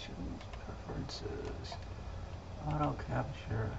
Options, preferences, auto capture.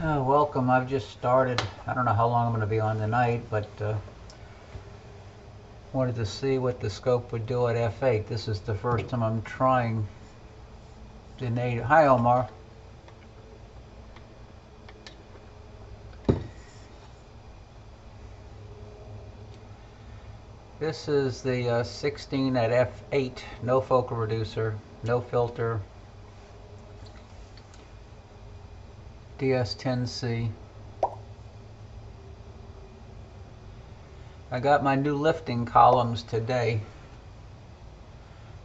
Welcome. I've just started. I don't know how long I'm going to be on tonight, but wanted to see what the scope would do at f8. This is the first time I'm trying the native. Hi, Omar. This is the 16 at f8, no focal reducer, no filter, DS10C. I got my new lifting columns today.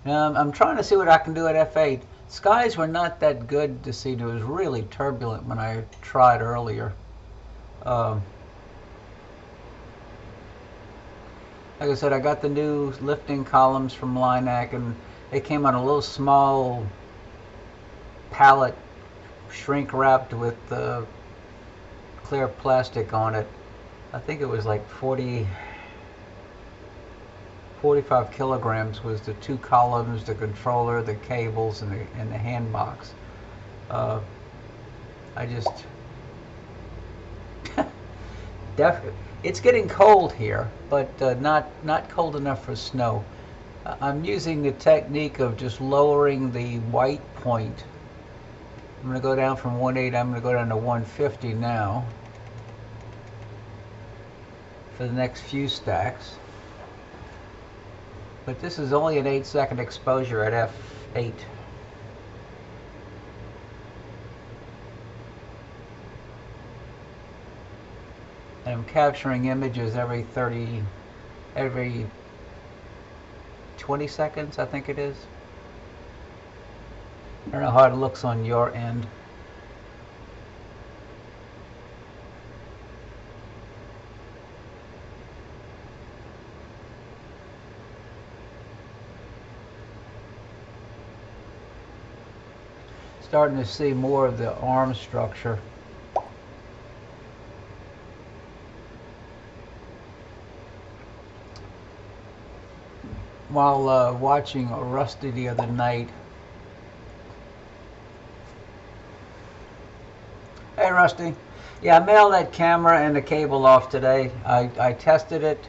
Now I'm trying to see what I can do at f8. Skies were not that good to see. It was really turbulent when I tried earlier. Like I said, I got the new lifting columns from Lineac, and they came on a little small pallet, shrink wrapped with clear plastic on it. I think it was like 45 kilograms was the two columns, the controller, the cables, and the hand box. I just it's getting cold here, but not cold enough for snow. I'm using the technique of just lowering the white point. I'm going to go down from 180. I'm going to go down to 150 now for the next few stacks. But this is only an 8-second exposure at f8. I'm capturing images every 20 seconds, I think it is. I don't know how it looks on your end. Starting to see more of the arm structure. While watching Rusty the other night. Hey Rusty. Yeah, I mailed that camera and the cable off today. I tested it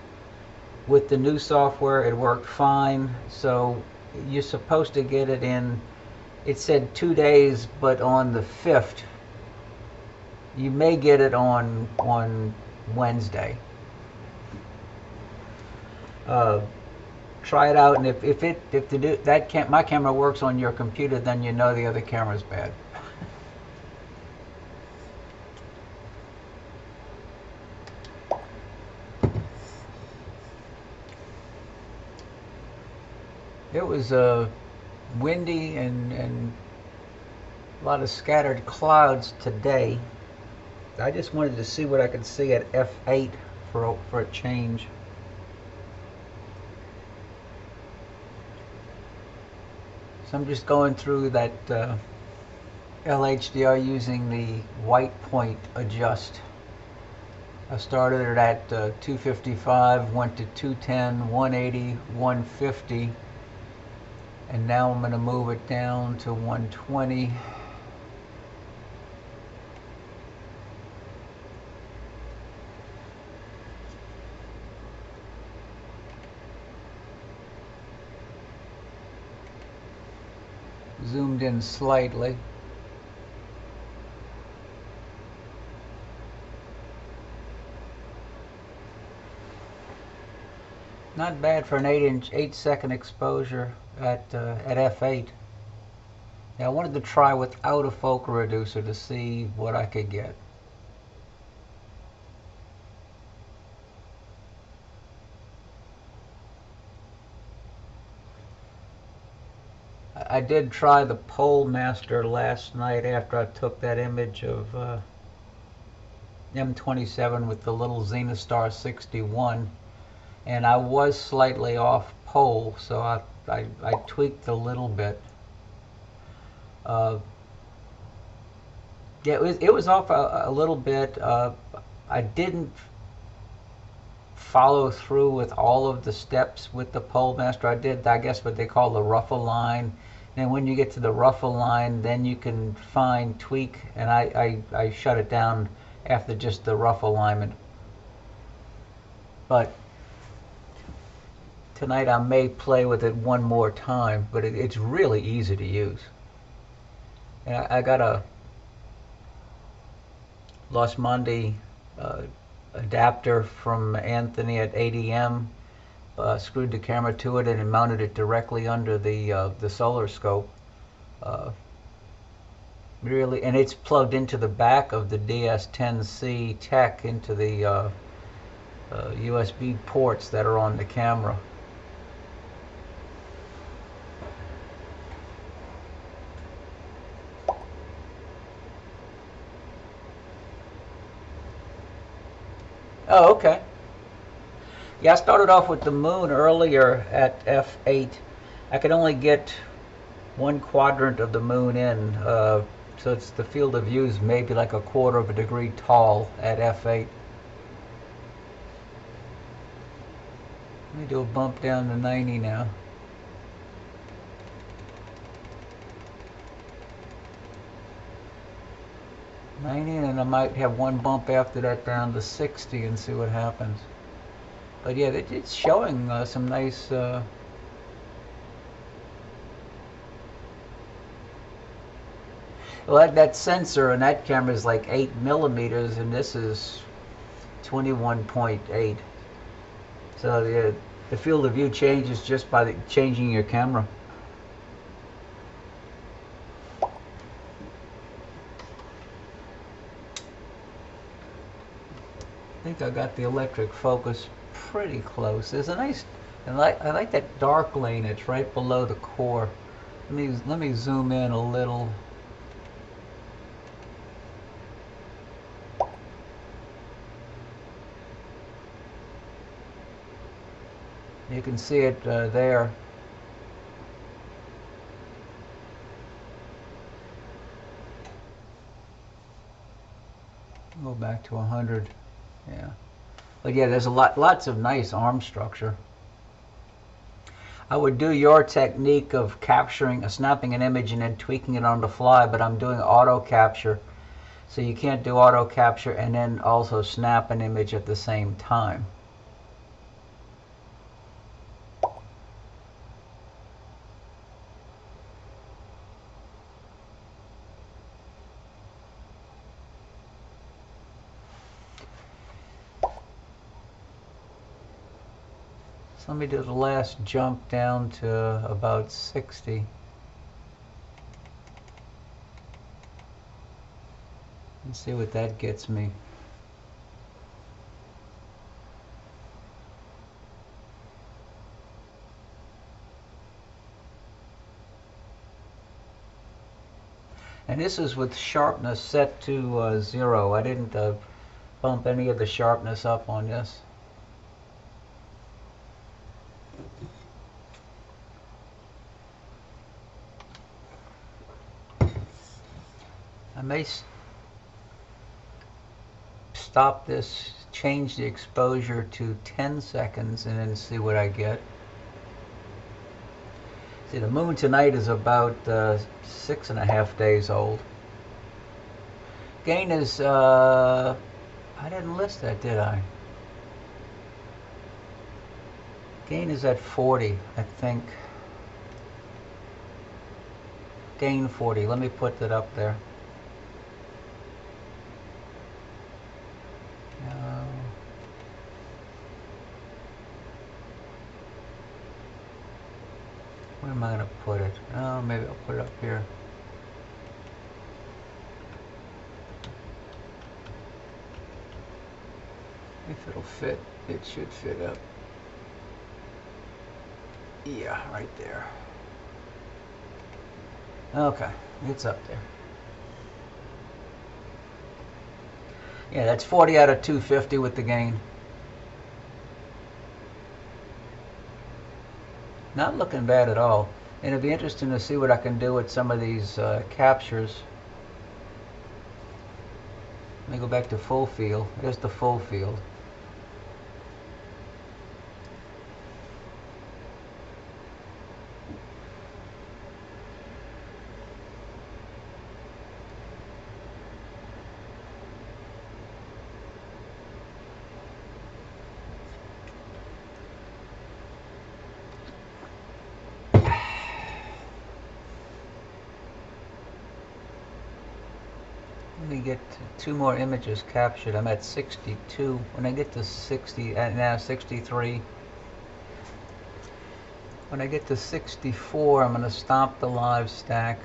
with the new software. It worked fine. So you're supposed to get it in, it said 2 days, but on the 5th. You may get it on Wednesday. Try it out, and if my camera works on your computer, then you know the other camera's bad. It was windy and a lot of scattered clouds today. I just wanted to see what I could see at f8 for a change. So I'm just going through that LHDR using the white point adjust. I started it at 255, went to 210, 180, 150, and now I'm going to move it down to 120. Zoomed in slightly. Not bad for an 8-second exposure at f8. Yeah, I wanted to try without a focal reducer to see what I could get. I did try the Pole Master last night after I took that image of M27 with the little Zenithstar 61, and I was slightly off pole, so I tweaked a little bit. Yeah, it was off a little bit. I didn't follow through with all of the steps with the Pole Master. I did, I guess, what they call the ruffle line, And when you get to the rough line, then you can fine tweak, and I shut it down after just the rough alignment. But tonight I may play with it one more time, but it's really easy to use. And I got a Los Monde adapter from Anthony at ADM, screwed the camera to it and mounted it directly under the solar scope. Really, and it's plugged into the back of the DS10C Tech into the USB ports that are on the camera. Oh, okay. Yeah, I started off with the moon earlier at f8. I could only get one quadrant of the moon in, so it's the field of view is maybe like a quarter of a degree tall at f8. Let me do a bump down to 90 now. And then I might have one bump after that down to 60 and see what happens. But yeah, it's showing some nice well, that sensor and that camera is like 8 millimeters, and this is 21.8. So the field of view changes just by changing your camera. I think I got the electric focus pretty close. There's a nice, I like that dark lane. It's right below the core. Let me zoom in a little. You can see it there. Go back to 100. Yeah. But yeah, there's lots of nice arm structure. I would do your technique of snapping an image and then tweaking it on the fly, but I'm doing auto capture. So you can't do auto capture and then also snap an image at the same time. So let me do the last jump down to about 60. And see what that gets me. And this is with sharpness set to 0. I didn't bump any of the sharpness up on this. I may stop this, change the exposure to 10 seconds, and then see what I get. See, the moon tonight is about 6.5 days old. Gain is, I didn't list that, did I? Gain is at 40, I think. Gain 40. Let me put that up there. Where am I going to put it? Oh, maybe I'll put it up here. If it'll fit, it should fit up. Yeah, right there. Okay, it's up there. Yeah, that's 40 out of 250 with the gain. Not looking bad at all. And it'll be interesting to see what I can do with some of these captures. Let me go back to full field. There's the full field. me get 2 more images captured. I'm at 62. When I get to 60, now 63. When I get to 64, I'm going to stop the live stack.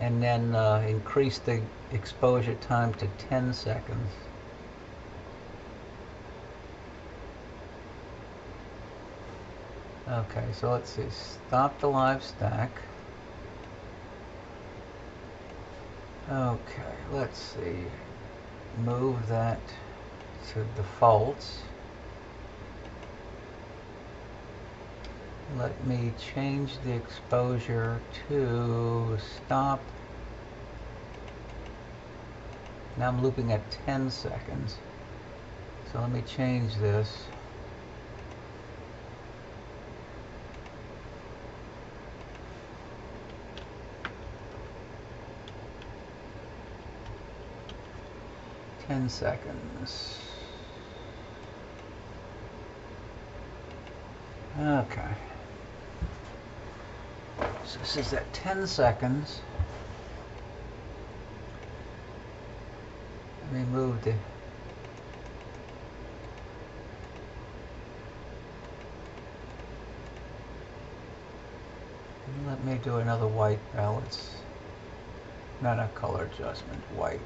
And then increase the exposure time to 10 seconds. Okay, so let's see. Stop the live stack. Okay, let's see. Move that to defaults. Let me change the exposure to stop. Now I'm looping at 10 seconds. So let me change this. Seconds. Okay. So this is at 10 seconds. Let me move the let me do another white balance. Not a color adjustment, white.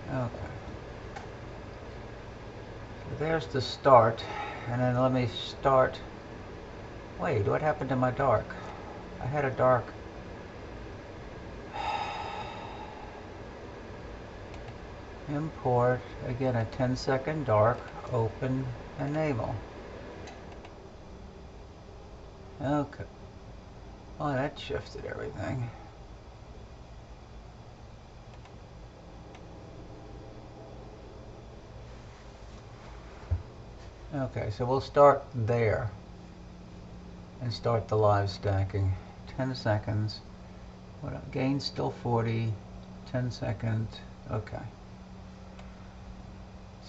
Okay. So there's the start, and then let me start. Wait, what happened to my dark? I had a dark. Import, again a 10-second dark, open, enable. Okay. Oh, that shifted everything. Okay, so we'll start there and start the live stacking. 10 seconds. What gain still 40. 10 seconds. Okay.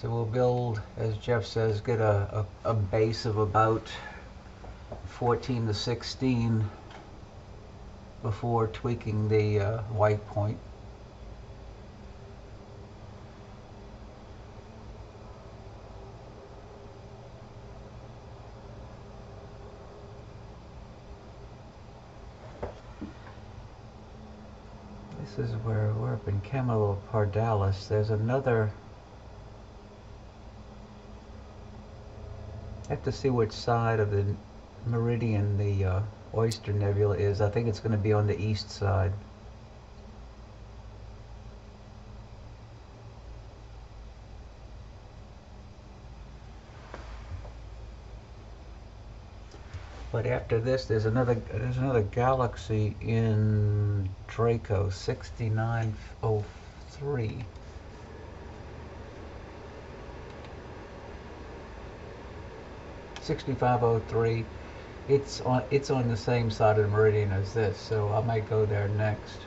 So we'll build, as Jeff says, get a base of about 14 to 16 before tweaking the white point. This is where we're up in Camilo Pardalis. There's another. I have to see which side of the meridian the Oyster Nebula is. I think it's going to be on the east side. But after this, there's another galaxy in Draco, 6903. (6503). It's on the same side of the meridian as this, so I might go there next.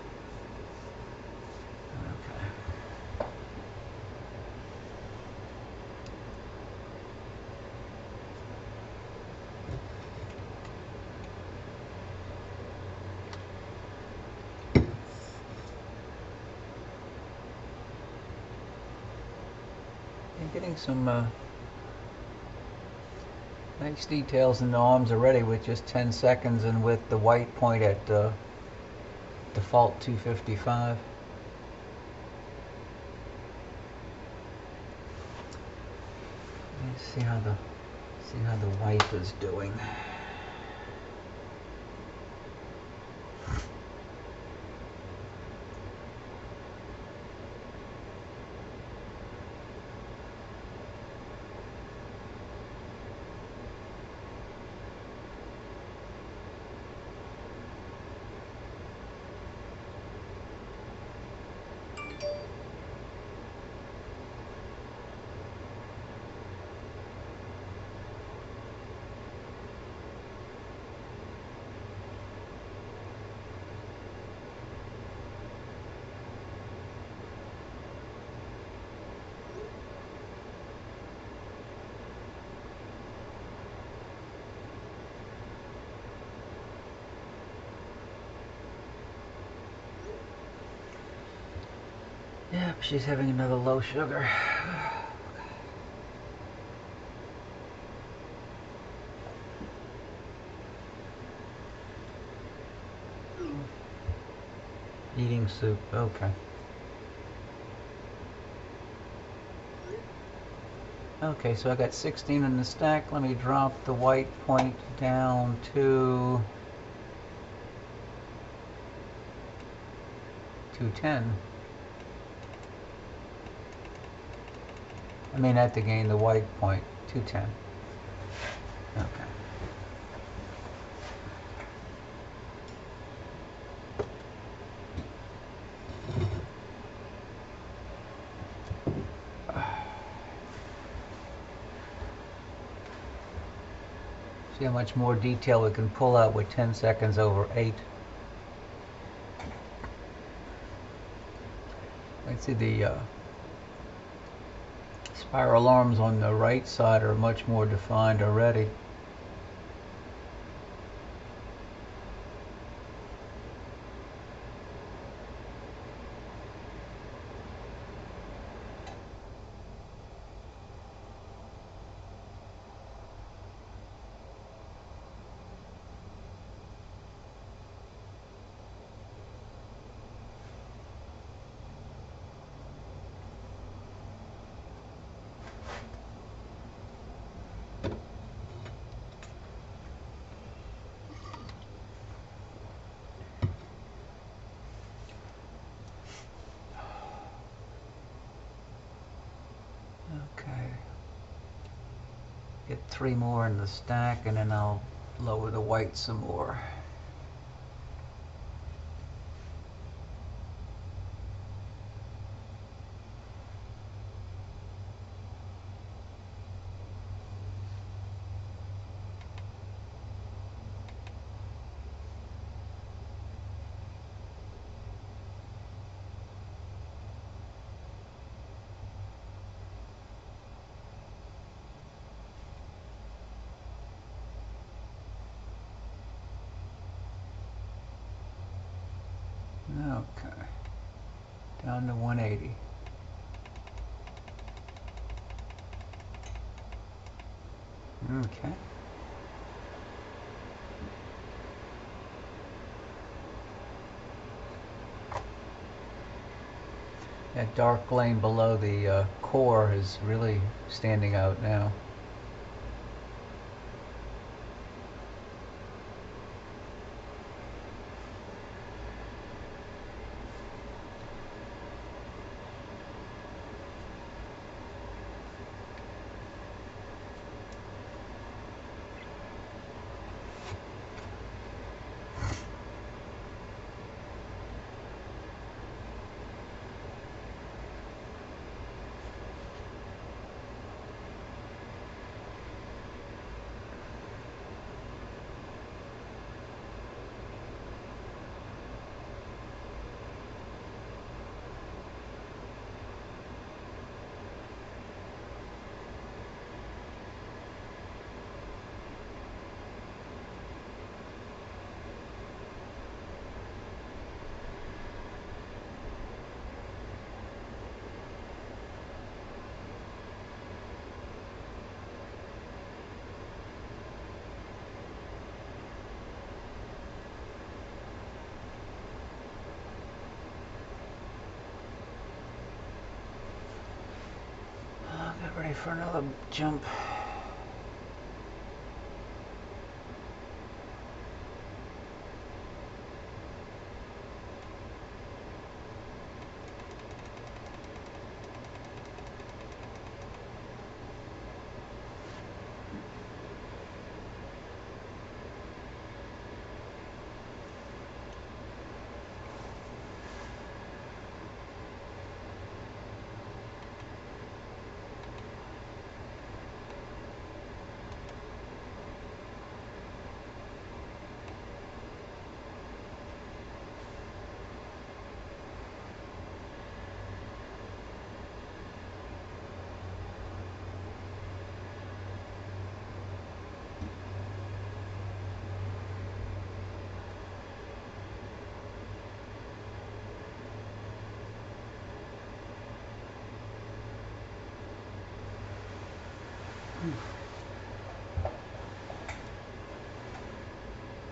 Getting some nice details in the arms already with just 10 seconds and with the white point at default 255. Let's see how the white is doing. Yep, she's having another low sugar. Eating soup, okay. Okay, so I got 16 in the stack. Let me drop the white point down to 210. I mean, at the gain, the white point, 210. Okay. See how much more detail we can pull out with 10 seconds over 8. Let's see, the spiral arms on the right side are much more defined already. Okay. Get 3 more in the stack and then I'll lower the white some more. Okay. Down to 180. Okay. That dark lane below the core is really standing out now. Get ready for another jump.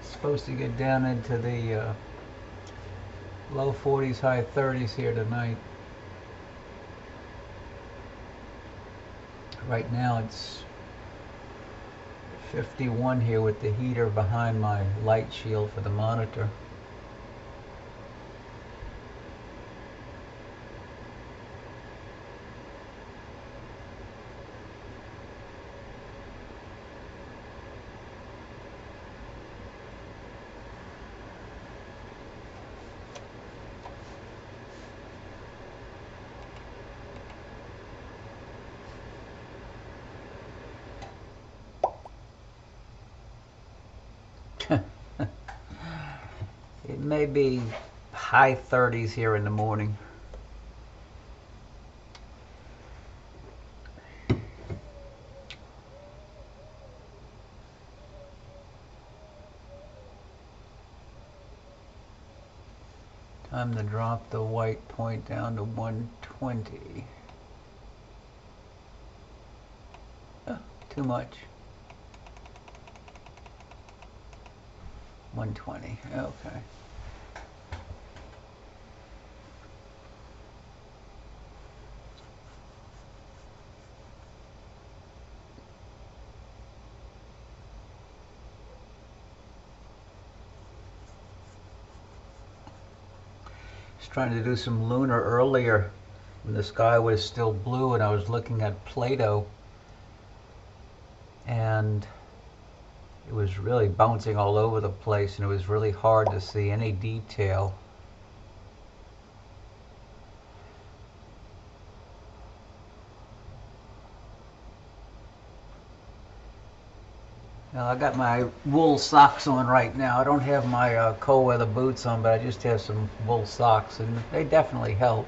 Supposed to get down into the low 40s, high 30s here tonight. Right now it's 51 here with the heater behind my light shield for the monitor. It may be high 30s here in the morning. Time to drop the white point down to 120. Oh, too much. 120, okay. Trying to do some lunar earlier when the sky was still blue and I was looking at Plato, and it was really bouncing all over the place and it was really hard to see any detail. Now I got my wool socks on right now. I don't have my cold weather boots on, but I just have some wool socks and they definitely help.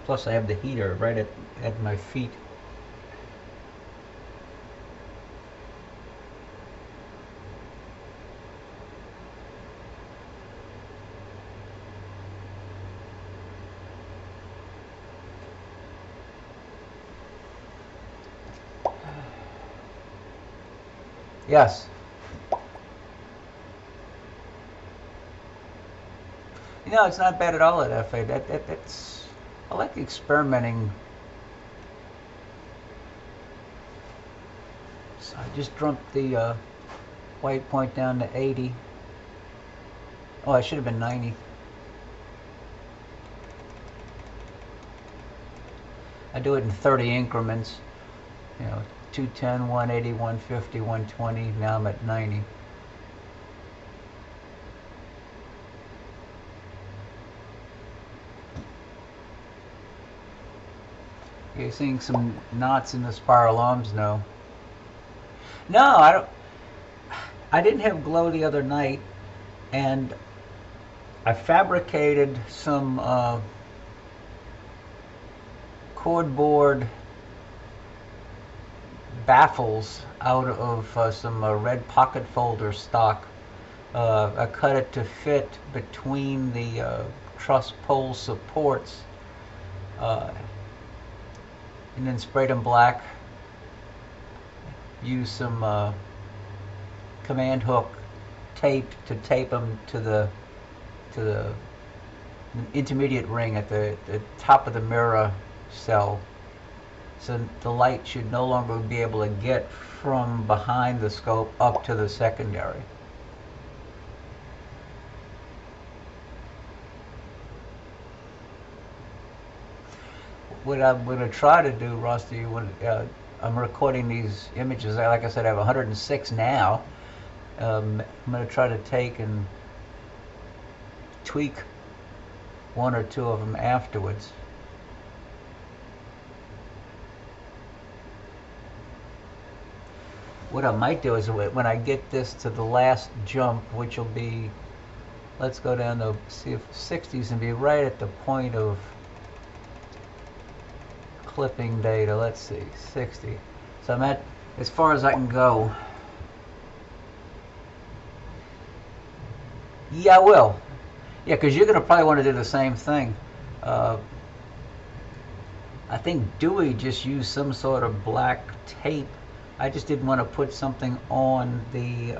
Plus I have the heater right at my feet. Yes. You know, it's not bad at all at FA. That's I like experimenting. So I just dropped the white point down to 80. Oh, I should have been 90. I do it in 30 increments. You know, 210, 180, 150, 120. Now I'm at 90. You're seeing some knots in the spiral arms now. No, I don't. I didn't have glow the other night, and I fabricated some cordboard baffles out of some red pocket folder stock. I cut it to fit between the truss pole supports, and then sprayed them black. Used some command hook tape to tape them to the intermediate ring at the top of the mirror cell, so the light should no longer be able to get from behind the scope up to the secondary. What I'm going to try to do, Rusty, when I'm recording these images, like I said, I have 106 now. I'm going to try to take and tweak one or two of them afterwards. What I might do is when I get this to the last jump, which will be, let's go down to see if 60s and be right at the point of clipping data. Let's see, 60. So I'm at as far as I can go. Yeah, I will. Yeah, because you're going to probably want to do the same thing. Uh, I think Dewey just used some sort of black tape. I just didn't want to put something on the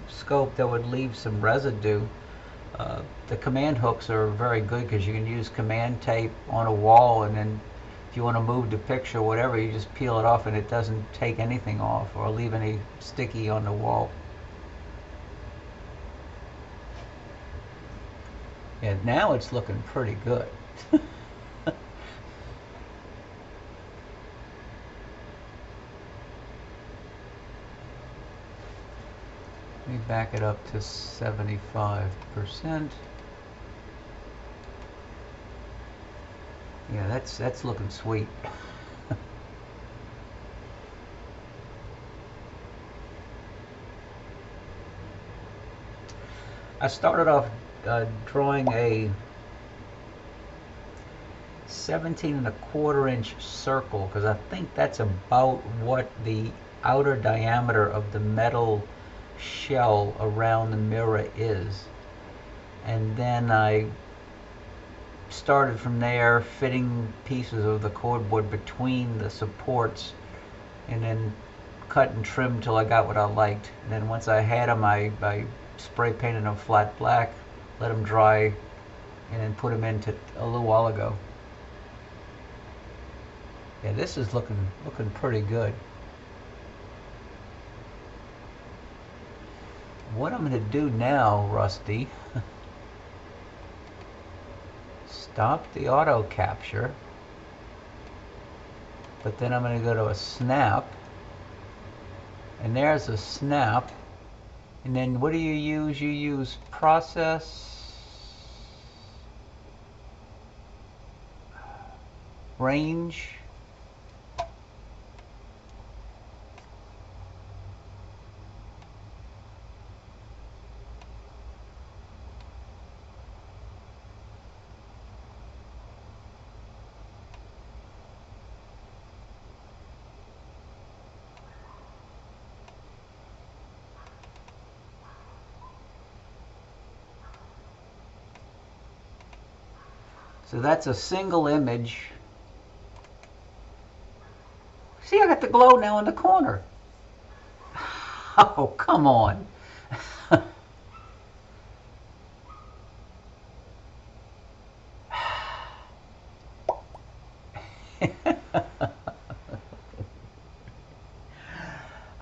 scope that would leave some residue. The command hooks are very good because you can use command tape on a wall, and then if you want to move the picture or whatever, you just peel it off and it doesn't take anything off or leave any sticky on the wall. And now it's looking pretty good. Let me back it up to 75%. Yeah, that's looking sweet. I started off drawing a 17¼ inch circle because I think that's about what the outer diameter of the metal shell around the mirror is. And then I started from there, fitting pieces of the cordboard between the supports, and then cut and trimmed till I got what I liked. And then once I had them, I spray painted them flat black, let them dry, and then put them into a little while ago. Yeah, this is looking pretty good. What I'm going to do now, Rusty, stop the auto capture, but then I'm going to go to a snap, and there's a snap, and then what do you use? You use process, range, so that's a single image. See, I got the glow now in the corner. Oh, come on.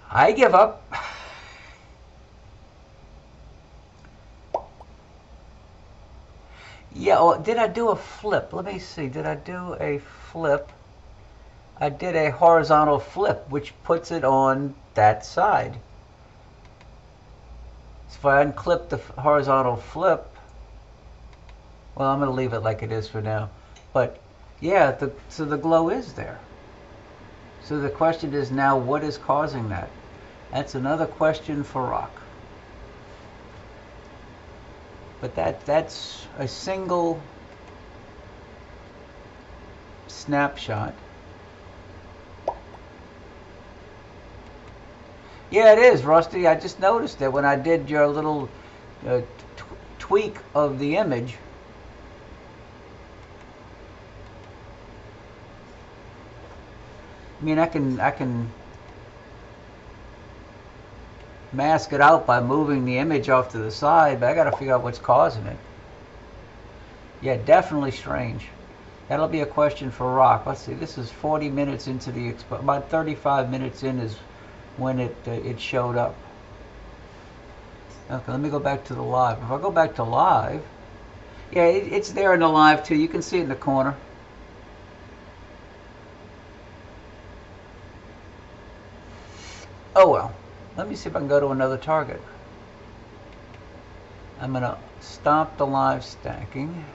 I give up. Yeah, oh, did I do a flip? Let me see. Did I do a flip? I did a horizontal flip, which puts it on that side. So if I unclip the horizontal flip, well, I'm going to leave it like it is for now. But yeah, so the glow is there. So the question is now, what is causing that? That's another question for rock. But that's a single snapshot. Yeah, it is, Rusty. I just noticed that when I did your little tweak of the image. I mean, I can mask it out by moving the image off to the side, but I got to figure out what's causing it. Yeah, definitely strange. That'll be a question for Rock. Let's see, this is 40 minutes into the expo. About 35 minutes in is when it showed up. Okay, let me go back to the live. If I go back to live, yeah, it's there in the live too. You can see it in the corner. Oh well. Let me see if I can go to another target. I'm going to stop the live stacking.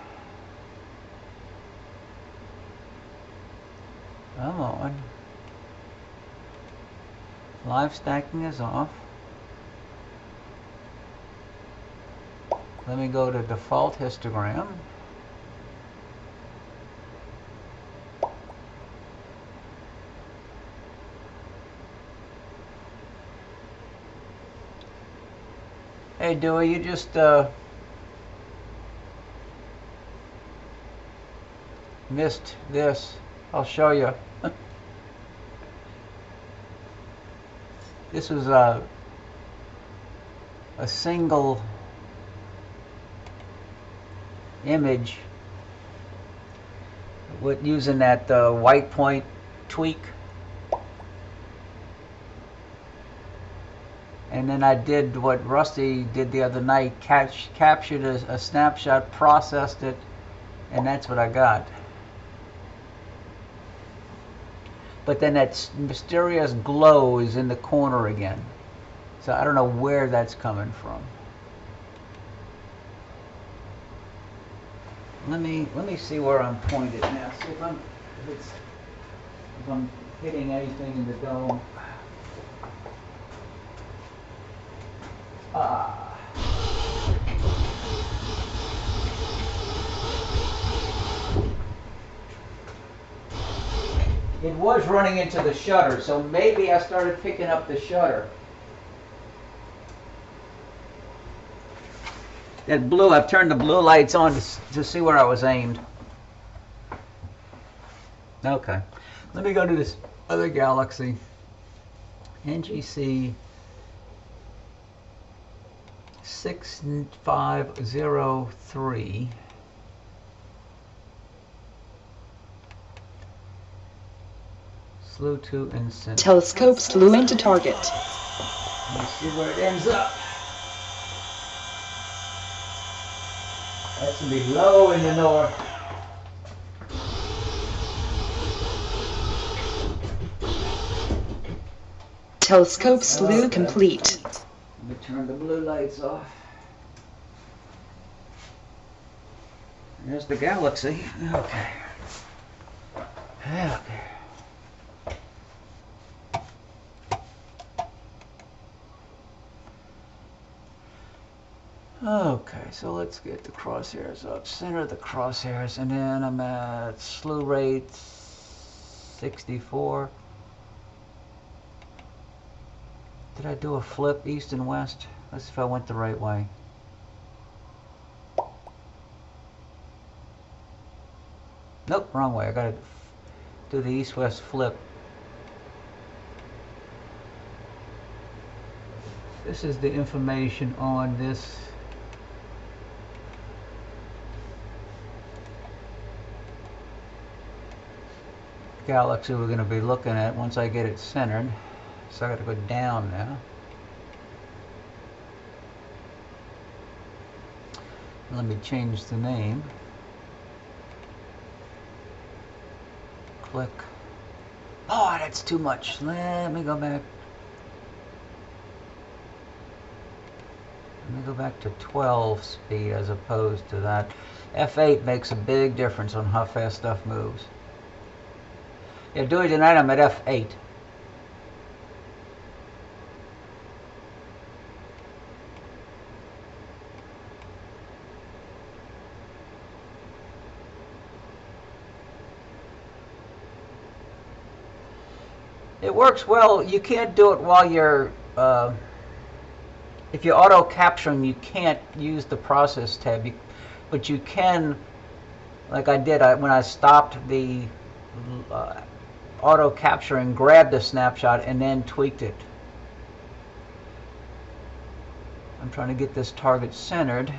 Come on. Live stacking is off. Let me go to default histogram. Hey Dewey, you just missed this. I'll show you. This was a single image with using that white point tweak, and then I did what Rusty did the other night, captured a snapshot, processed it, and that's what I got. But then that mysterious glow is in the corner again, so I don't know where that's coming from. Let me see where I'm pointed now. See if I'm hitting anything in the dome. It was running into the shutter, so maybe I started picking up the shutter. That blue, I've turned the blue lights on to see where I was aimed. Okay, let me go to this other galaxy, NGC 6503. Slew to NSNLive. Telescope slew into target. Let's see where it ends up. That's going to be low in the north. Telescope slew complete. Let me turn the blue lights off. There's the galaxy. Okay. Okay. Okay, so let's get the crosshairs up. Center the crosshairs, and then I'm at slew rate 64. Did I do a flip east and west? Let's see if I went the right way. Nope, wrong way. I gotta do the east-west flip. This is the information on this galaxy we're going to be looking at once I get it centered. So I got to go down now. Let me change the name. Click. Oh, that's too much. Let me go back. Let me go back to 12 speed as opposed to that. F8 makes a big difference on how fast stuff moves. Yeah, doing tonight I'm at F8. It works well. You can't do it while you're, if you're auto capturing, you can't use the process tab, but you can, like I did when I stopped the auto capturing, grabbed the snapshot and then tweaked it. I'm trying to get this target centered.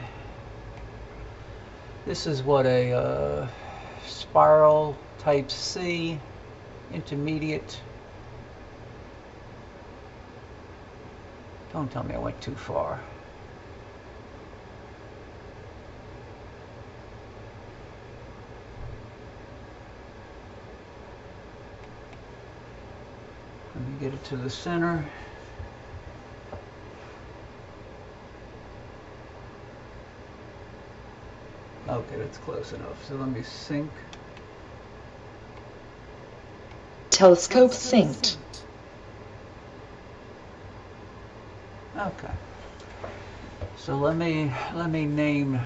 This is what a spiral type C, intermediate. Don't tell me I went too far. Let me get it to the center. Okay, that's close enough. So let me sync. Telescope synced. Okay. So let me name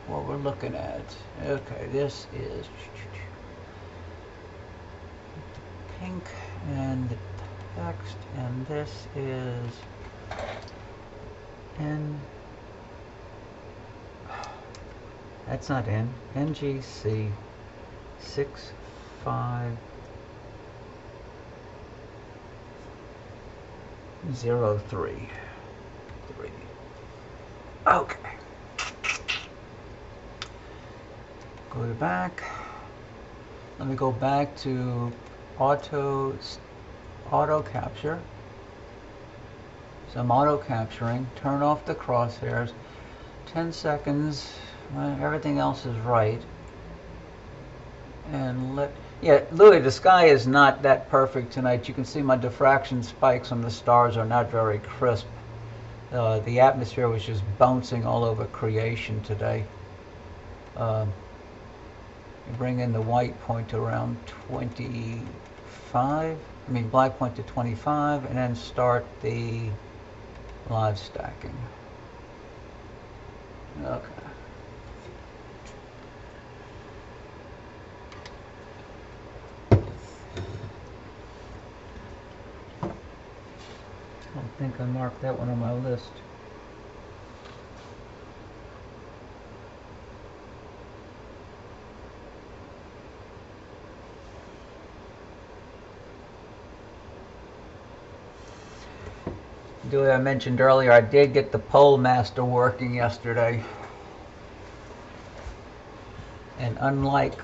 what we're looking at. Okay, this is pink and the text, and this is N. That's not N. NGC 6503. Okay. Go to back. Let me go back to auto capture. So I'm auto capturing. Turn off the crosshairs. 10 seconds. Everything else is right. And yeah, Louis, the sky is not that perfect tonight. You can see my diffraction spikes on the stars are not very crisp. The atmosphere was just bouncing all over creation today. You bring in the white point to around 25. I mean black point to 25, and then start the live stacking. Okay. I don't think I marked that one on my list. The way I mentioned earlier, I did get the pole master working yesterday. And unlike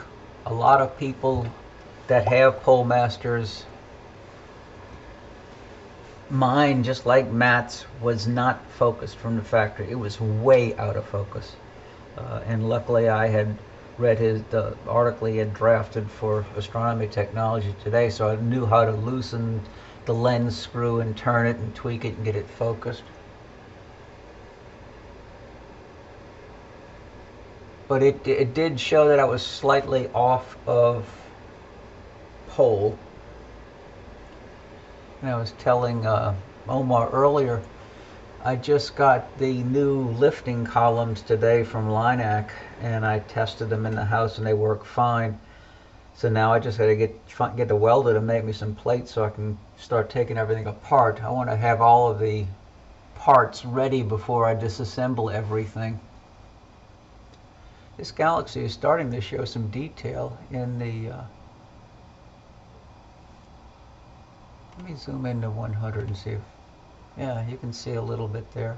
a lot of people that have pole masters, mine, just like Matt's, was not focused from the factory. It was way out of focus. And luckily I had read the article he had drafted for Astronomy Technology today, so I knew how to loosen the lens screw and turn it and tweak it and get it focused. But it did show that I was slightly off of pole. And I was telling Omar earlier, I just got the new lifting columns today from Linac, and I tested them in the house and they work fine. So now I just got to get the welder to make me some plates so I can start taking everything apart. I want to have all of the parts ready before I disassemble everything. This galaxy is starting to show some detail in the... let me zoom into 100 and see if... yeah, you can see a little bit there.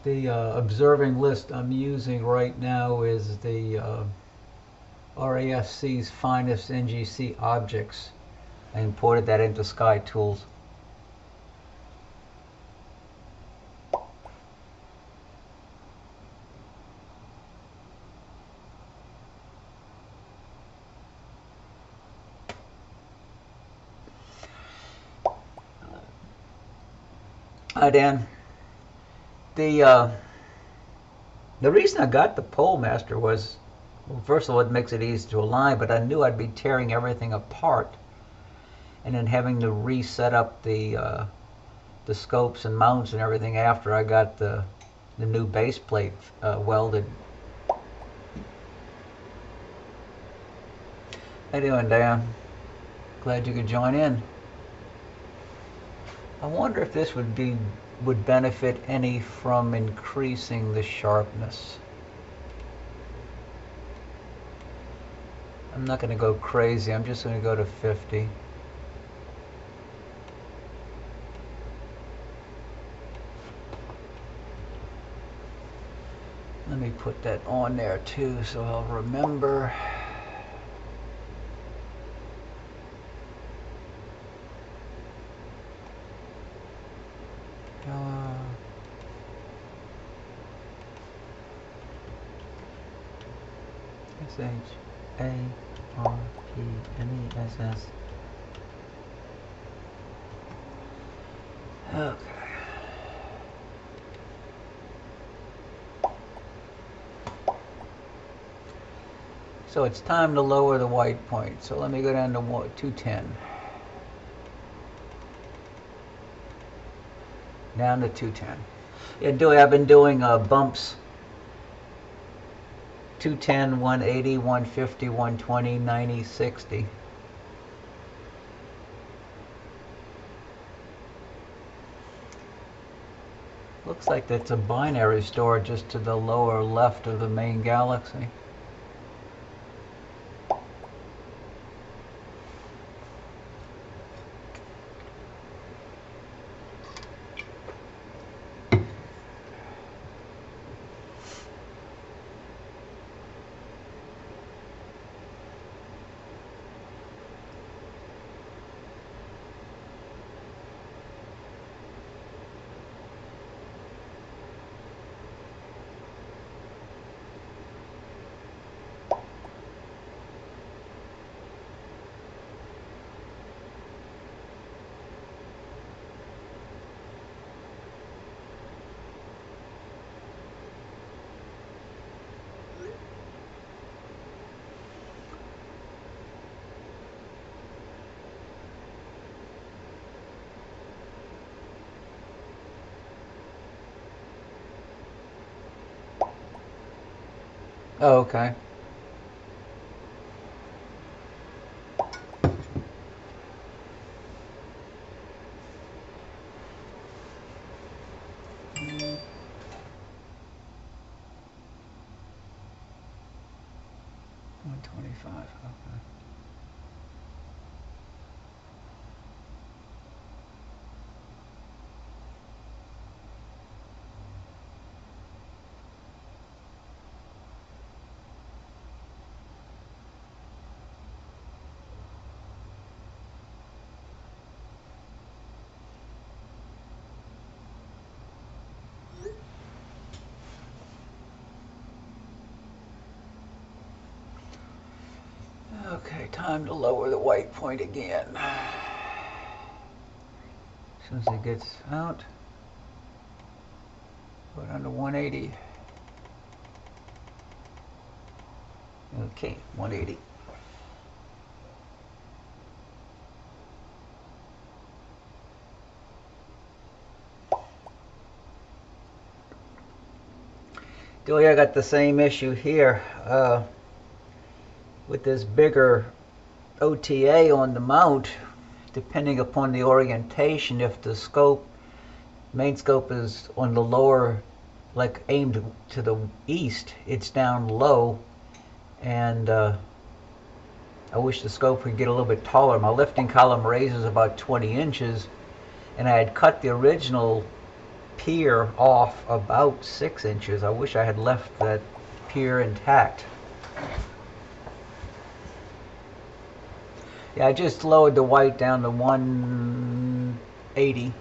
The observing list I'm using right now is the RASC's finest NGC objects. I imported that into Sky Tools. Hi, Dan. The reason I got the pole master was, well, first of all, it makes it easy to align, but I knew I'd be tearing everything apart and then having to reset up the scopes and mounts and everything after I got the new base plate welded. How you doing, Dan? Glad you could join in. I wonder if this would benefit any from increasing the sharpness. I'm not going to go crazy. I'm just going to go to 50. Let me put that on there too so I'll remember. SHARPNESS. Okay. So it's time to lower the white point. So let me go down to 210. Down to 210. Yeah, I've been doing bumps. 210, 180, 150, 120, 90, 60. Looks like that's a binary star just to the lower left of the main galaxy. Oh, okay. $125. Okay. Okay, time to lower the white point again. As soon as it gets out, put it under 180. Okay, 180. Delia got the same issue here with this bigger OTA on the mount. Depending upon the orientation, if the scope, main scope is on the lower, like aimed to the east, it's down low, and I wish the scope would get a little bit taller. My lifting column raises about 20 inches, and I had cut the original pier off about 6 inches. I wish I had left that pier intact. Yeah, I just lowered the white down to 180.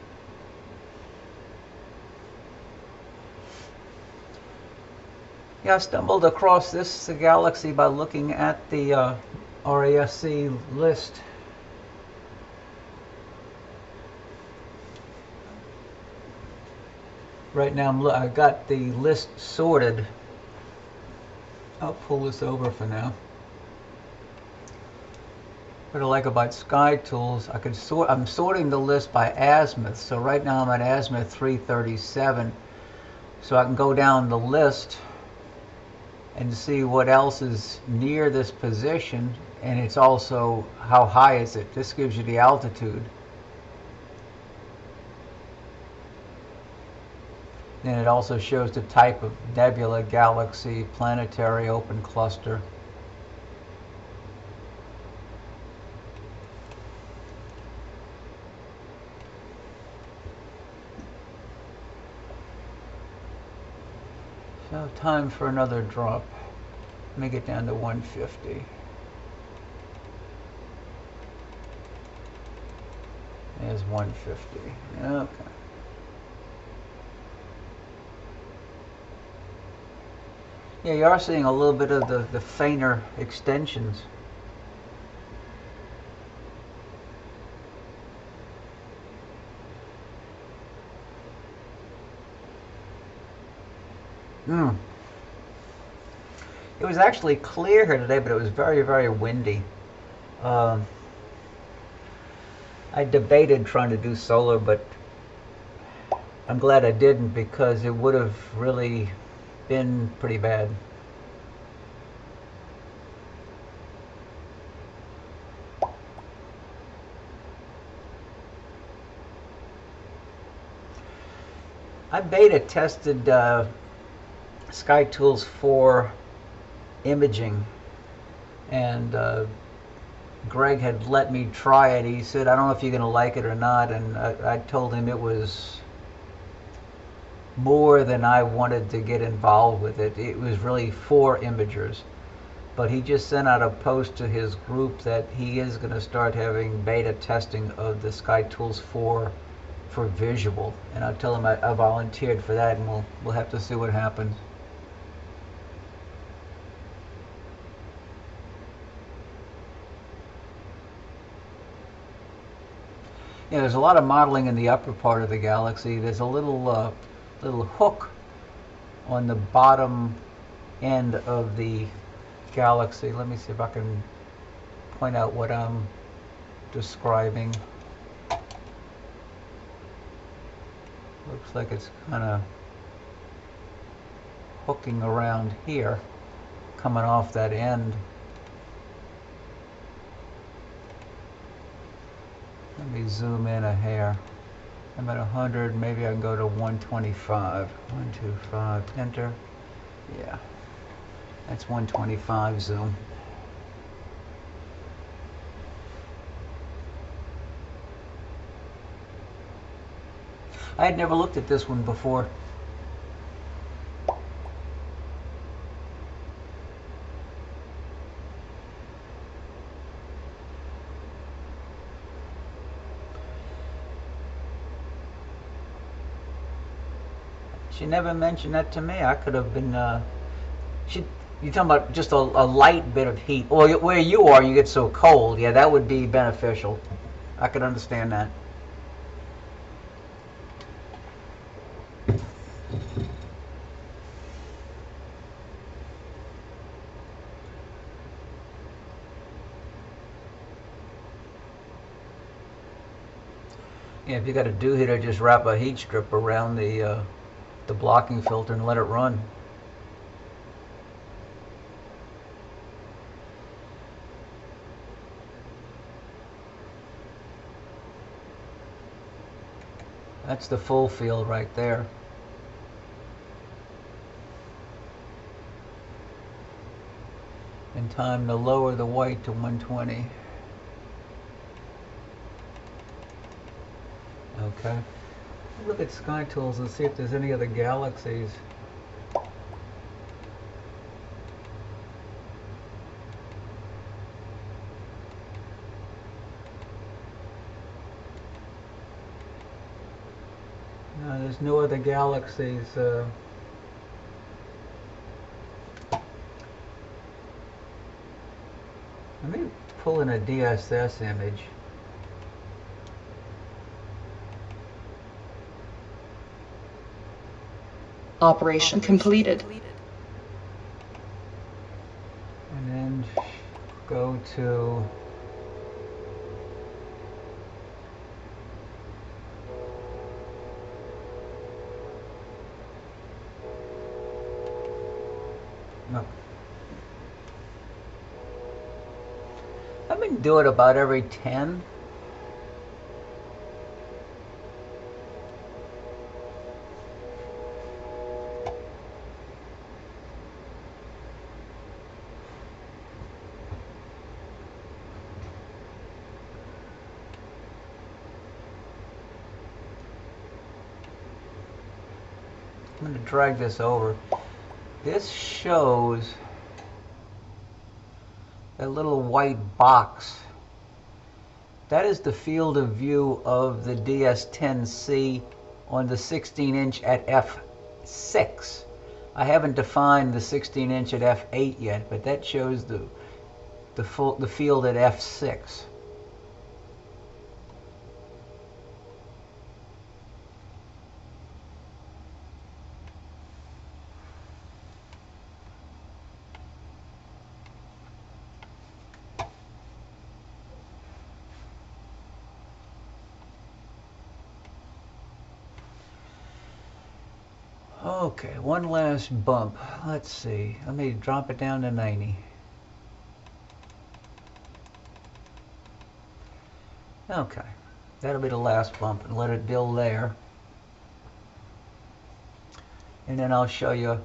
Yeah, I stumbled across this galaxy by looking at the RASC list. Right now I got the list sorted. I'll pull this over for now. What I like about Sky Tools, I'm sorting the list by azimuth. So right now I'm at azimuth 337. So I can go down the list and see what else is near this position, and it's also how high is it. This gives you the altitude. And it also shows the type of nebula, galaxy, planetary, open cluster. So time for another drop. Let me get down to 150. There's 150. Okay. Yeah, you are seeing a little bit of the fainter extensions. It was actually clear here today, but it was very, very windy. I debated trying to do solar, but I'm glad I didn't, because it would have really been pretty bad. I beta tested SkyTools for imaging, and Greg had let me try it. He said, I don't know if you're going to like it or not, and I told him it was more than I wanted to get involved with it. It was really for imagers. But he just sent out a post to his group that he is going to start having beta testing of the SkyTools for visual. And I'll tell him I volunteered for that, and we'll have to see what happens. Yeah, there's a lot of modeling in the upper part of the galaxy. There's a little hook on the bottom end of the galaxy. Let me see if I can point out what I'm describing. Looks like it's kind of hooking around here, coming off that end. Let me zoom in a hair. I'm at 100, maybe I can go to 125. 125, enter. Yeah, that's 125 zoom. I had never looked at this one before. She never mentioned that to me. I could have been, you're talking about just a light bit of heat. Or where you are, you get so cold. Yeah, that would be beneficial. I could understand that. Yeah, if you got a dew heater, just wrap a heat strip around the blocking filter and let it run. That's the full field right there. And time to lower the white to 120. Okay. Look at SkyTools and see if there's any other galaxies. No, there's no other galaxies. Let me pull in a DSS image. Operation completed. And then go to no. I've been doing about every 10. I'm going to drag this over. This shows a little white box. That is the field of view of the DS10C on the 16-inch at f6. I haven't defined the 16-inch at f8 yet, but that shows the field at f6. Okay, one last bump. Let's see. Let me drop it down to 90. Okay, that'll be the last bump and let it build there. and then I'll show you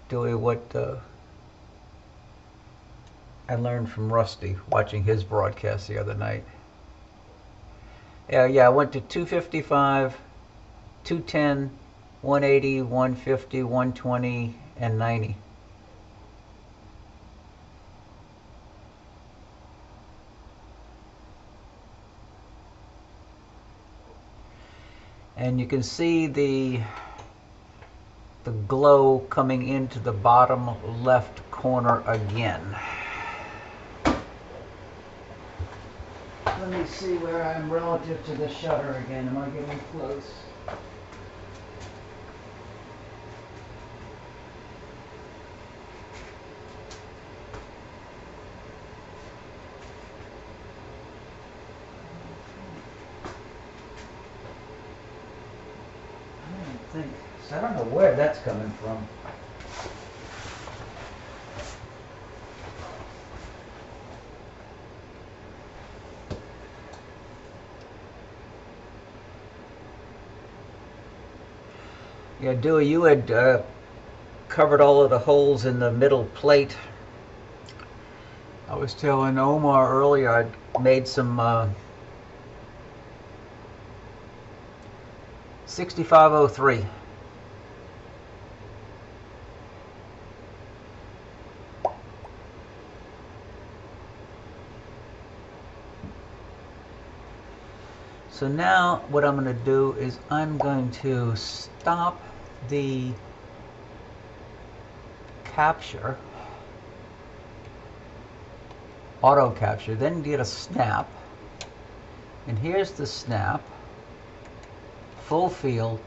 doing what I learned from Rusty watching his broadcast the other night. Yeah, I went to 255, 210, 180, 150, 120, and 90. And you can see the glow coming into the bottom left corner again. Let me see where I am relative to the shutter again. Am I getting close? I don't know where that's coming from. Yeah, Dewey, you had covered all of the holes in the middle plate. I was telling Omar earlier I'd made some 6503. So now what I'm going to do is I'm going to stop the capture, auto capture, then get a snap. And here's the snap, full field.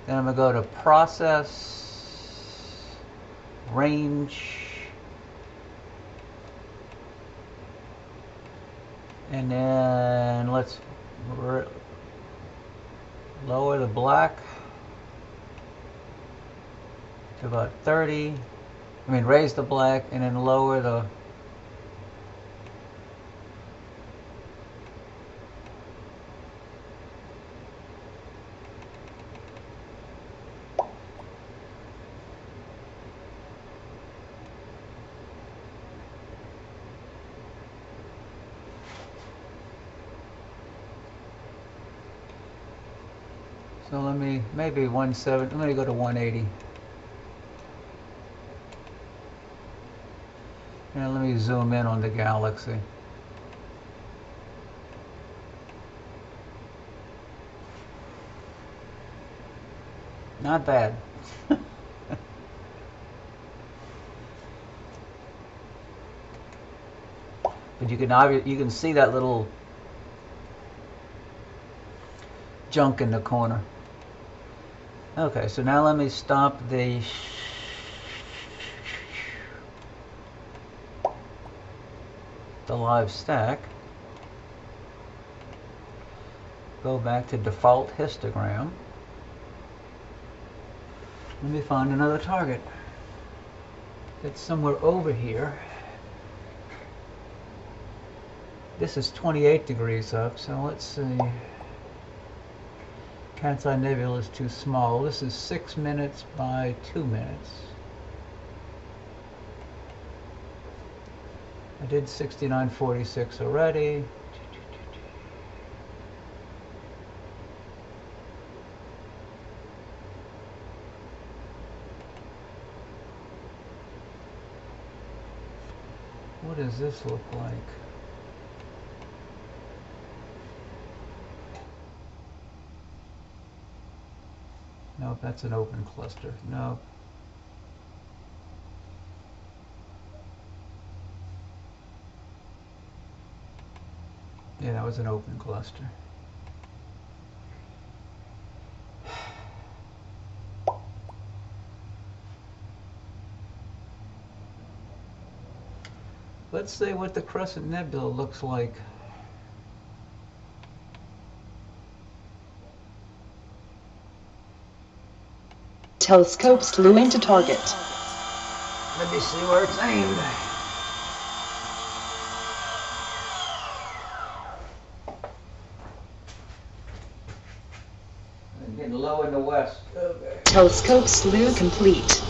Then I'm going to go to process, range, and then let's lower the black to about 30. I mean, raise the black and then lower the so let me, maybe 170, let me go to 180. And let me zoom in on the galaxy. Not bad. But you can see that little junk in the corner. Okay, so now let me stop the live stack. Go back to default histogram. Let me find another target. It's somewhere over here. This is 28 degrees up, so let's see. Cat's Eye Nebula is too small. This is 6 minutes by 2 minutes. I did 6946 already. What does this look like? Nope, that's an open cluster. Nope. Yeah, that was an open cluster. Let's see what the Crescent Nebula looks like. Telescope slew into target. Let me see where it's aimed. Getting low in the west. Okay. Telescope slew complete.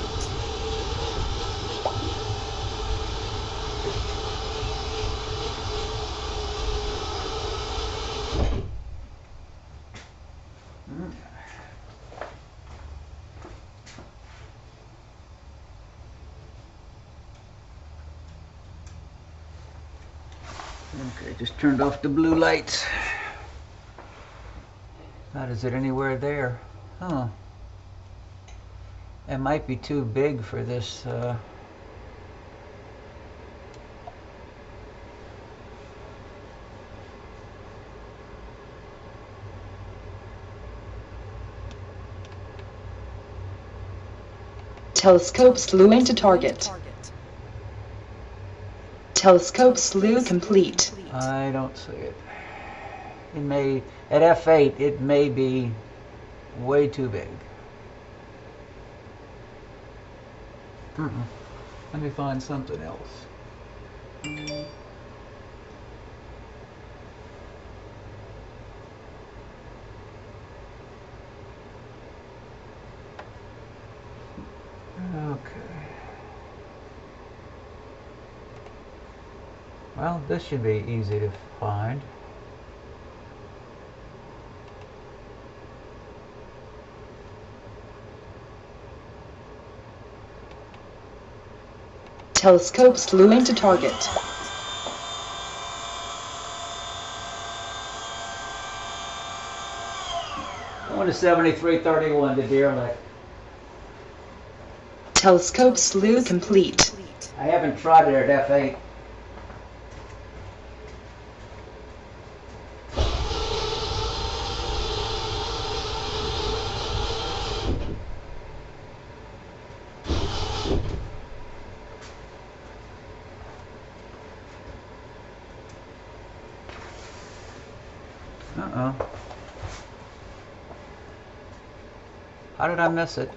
Okay, just turned off the blue lights. Not is it anywhere there? Huh. It might be too big for this. Telescope slew into target. Telescope slew complete. I don't see it. It may, at F8, it may be way too big. Let me find something else. Okay. Well, this should be easy to find. Telescope slew into target. Going to 7331 to Deer Lick. Telescope slew complete. I haven't tried it at F8. Uh-oh. How did I miss it?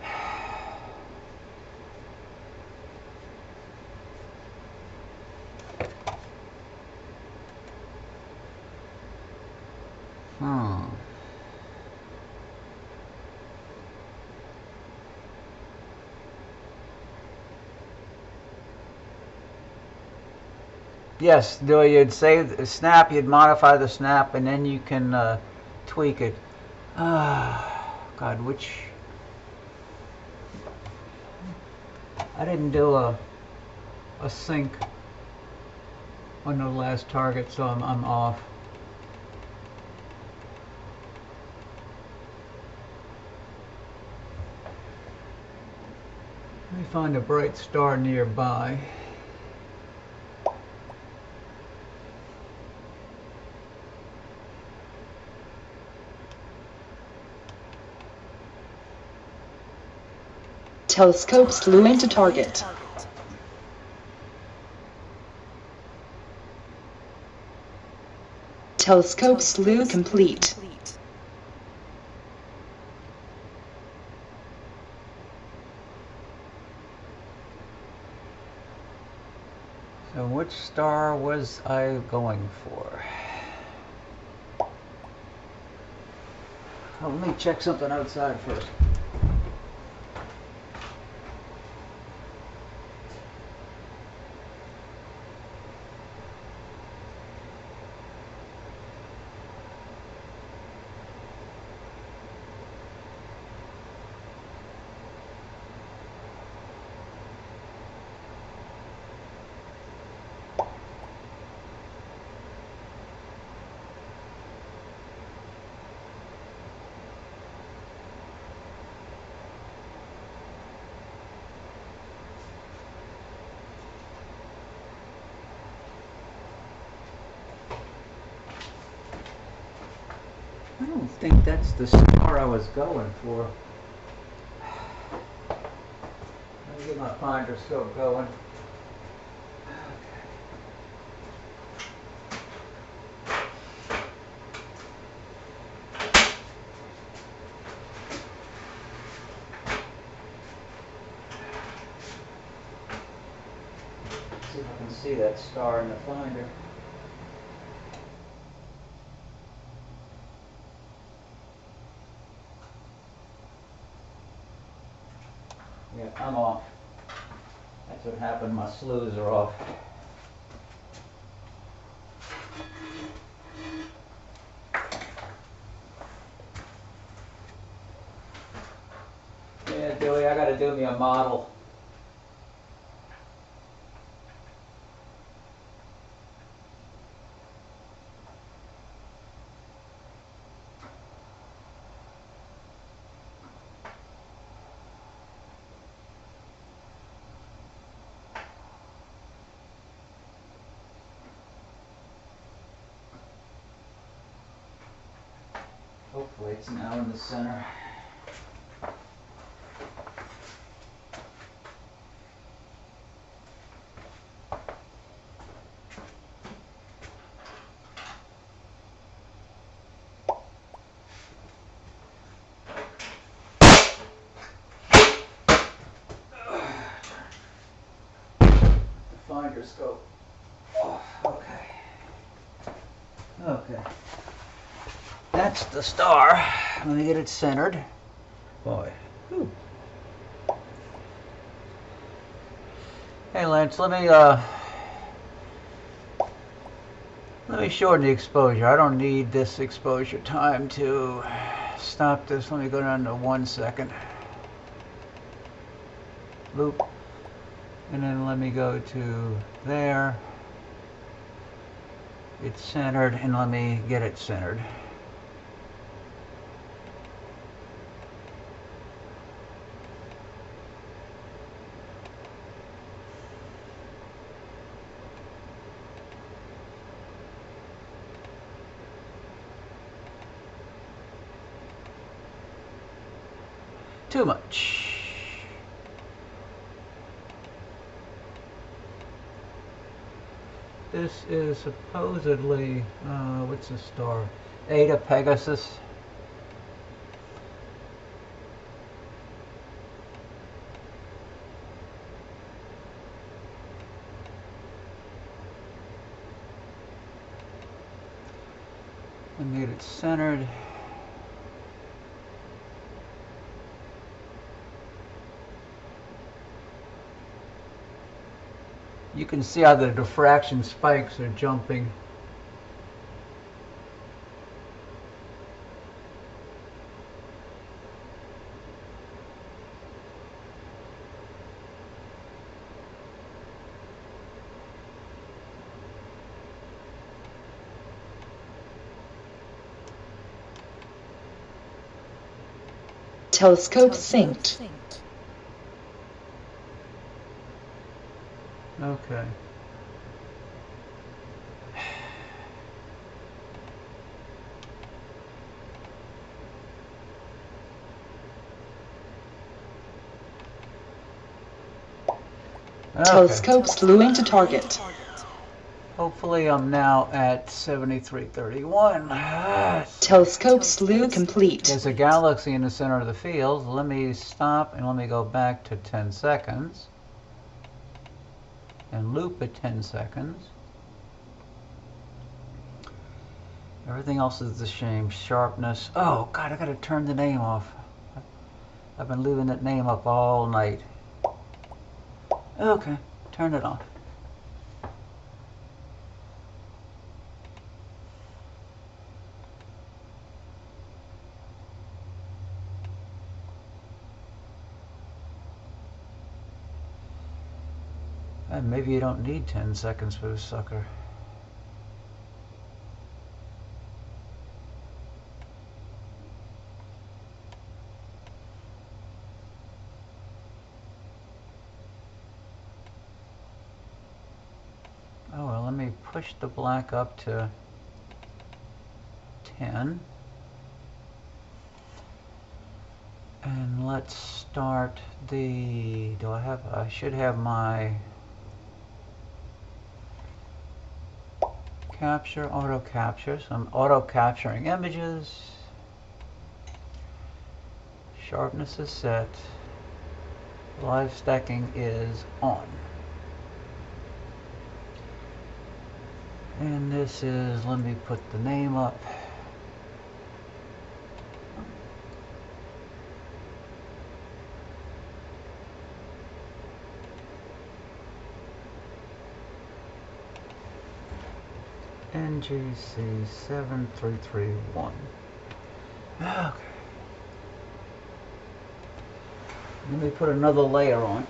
Yes, you'd save the snap, you'd modify the snap, and then you can tweak it. God, which... I didn't do a sync on the last target, so I'm off. Let me find a bright star nearby. Telescope slew into target. Telescope slew complete. So which star was I going for? Oh, let me check something outside first. I don't think that's the star I was going for. Let me get my finder scope going. See if I can see that star in the finder. Yeah, I'm off. That's what happened. My slews are off. Yeah, Dewey, I gotta do me a model. Hopefully it's now in the center. Finder scope. Oh, okay. Okay. That's the star. Let me get it centered. Boy. Whew. Hey Lance, let me shorten the exposure. I don't need this exposure time to stop this. Let me go down to 1 second. Loop. And then let me go to there. It's centered, and let me get it centered. Too much. This is supposedly, what's the star? Eta Pegasus. I need it centered. You can see how the diffraction spikes are jumping. Telescope synced. Okay. Telescope slew into target. Hopefully I'm now at 7331. Telescope slew complete. There's a galaxy in the center of the field. Let me stop and let me go back to 10 seconds. And loop at 10 seconds. Everything else is the same. Sharpness. Oh, God, I gotta turn the name off. I've been leaving that name up all night. Okay, turn it off. And maybe you don't need 10 seconds for this sucker. Oh, well, let me push the black up to 10. And let's start the, I should have my capture, auto capture. So I'm auto capturing images. Sharpness is set. Live stacking is on. And this is, let me put the name up. NGC 7331. Okay. Let me put another layer on.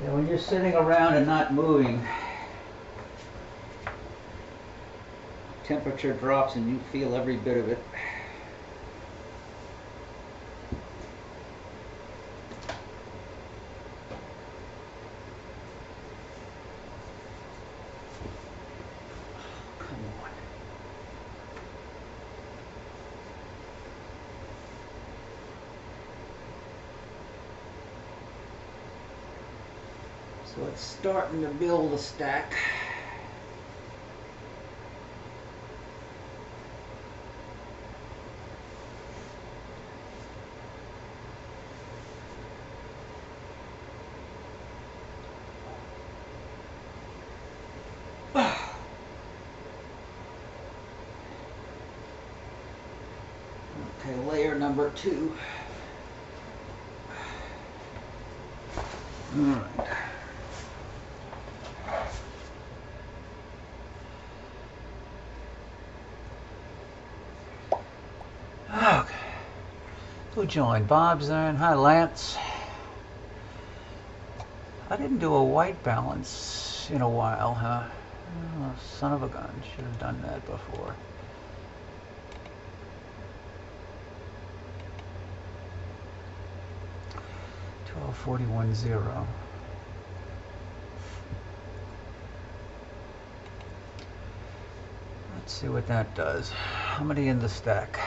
Yeah, when you're sitting around and not moving, temperature drops and you feel every bit of it. So it's starting to build a stack. Okay, layer number 2. All right. Okay. Who joined? Bob's there. Hi, Lance. I didn't do a white balance in a while, huh? Oh, son of a gun. Should have done that before. $12.41.0. Let's see what that does. How many in the stack?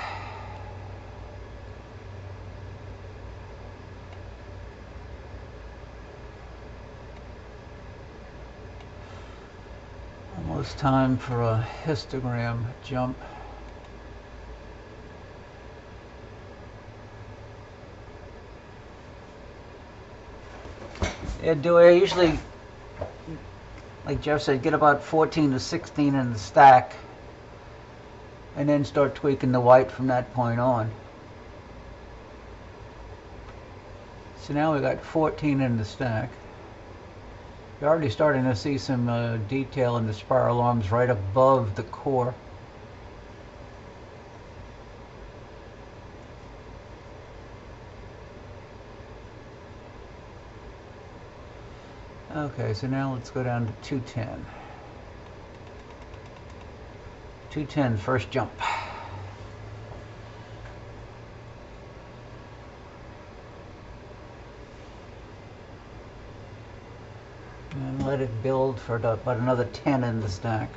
Almost time for a histogram jump. Yeah, I usually, like Jeff said, get about 14 to 16 in the stack and then start tweaking the white from that point on. So now we got 14 in the stack. You're already starting to see some detail in the spiral arms right above the core. Okay, so now let's go down to 210. 210, first jump. And let it build for about another 10 in the stack.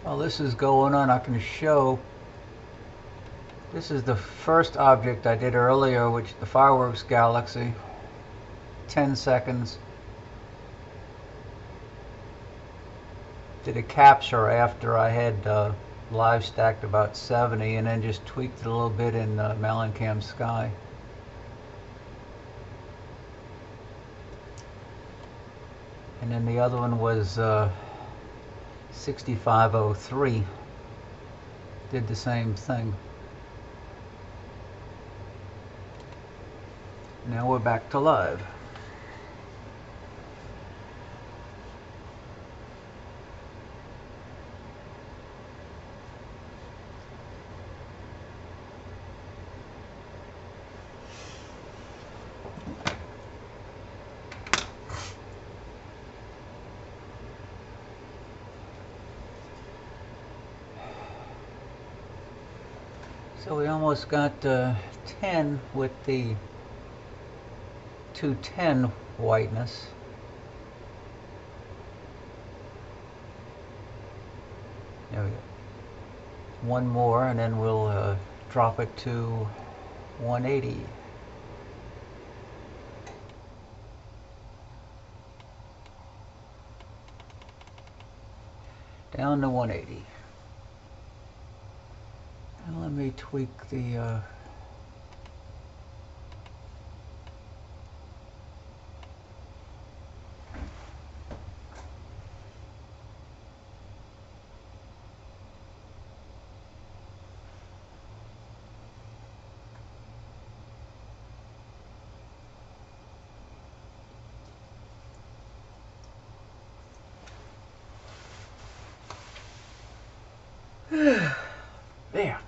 While this is going on, I can show this is the first object I did earlier, which the fireworks galaxy. 10 seconds. Did a capture after I had live stacked about 70 and then just tweaked it a little bit in Malincam Sky. And then the other one was 6503. Did the same thing. Now we're back to live. So we almost got 10 with the 210 whiteness. There we go. One more and then we'll drop it to 180. Down to 180. And Let me tweak the there.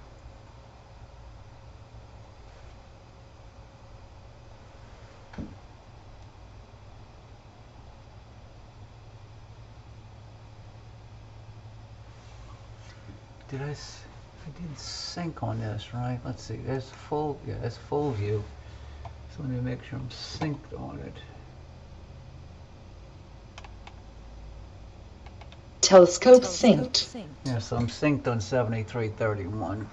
I did sync on this, right? Let's see. There's full, yeah, there's full view. So let me make sure I'm synced on it. Telescope synced. Yeah, so I'm synced on 7331.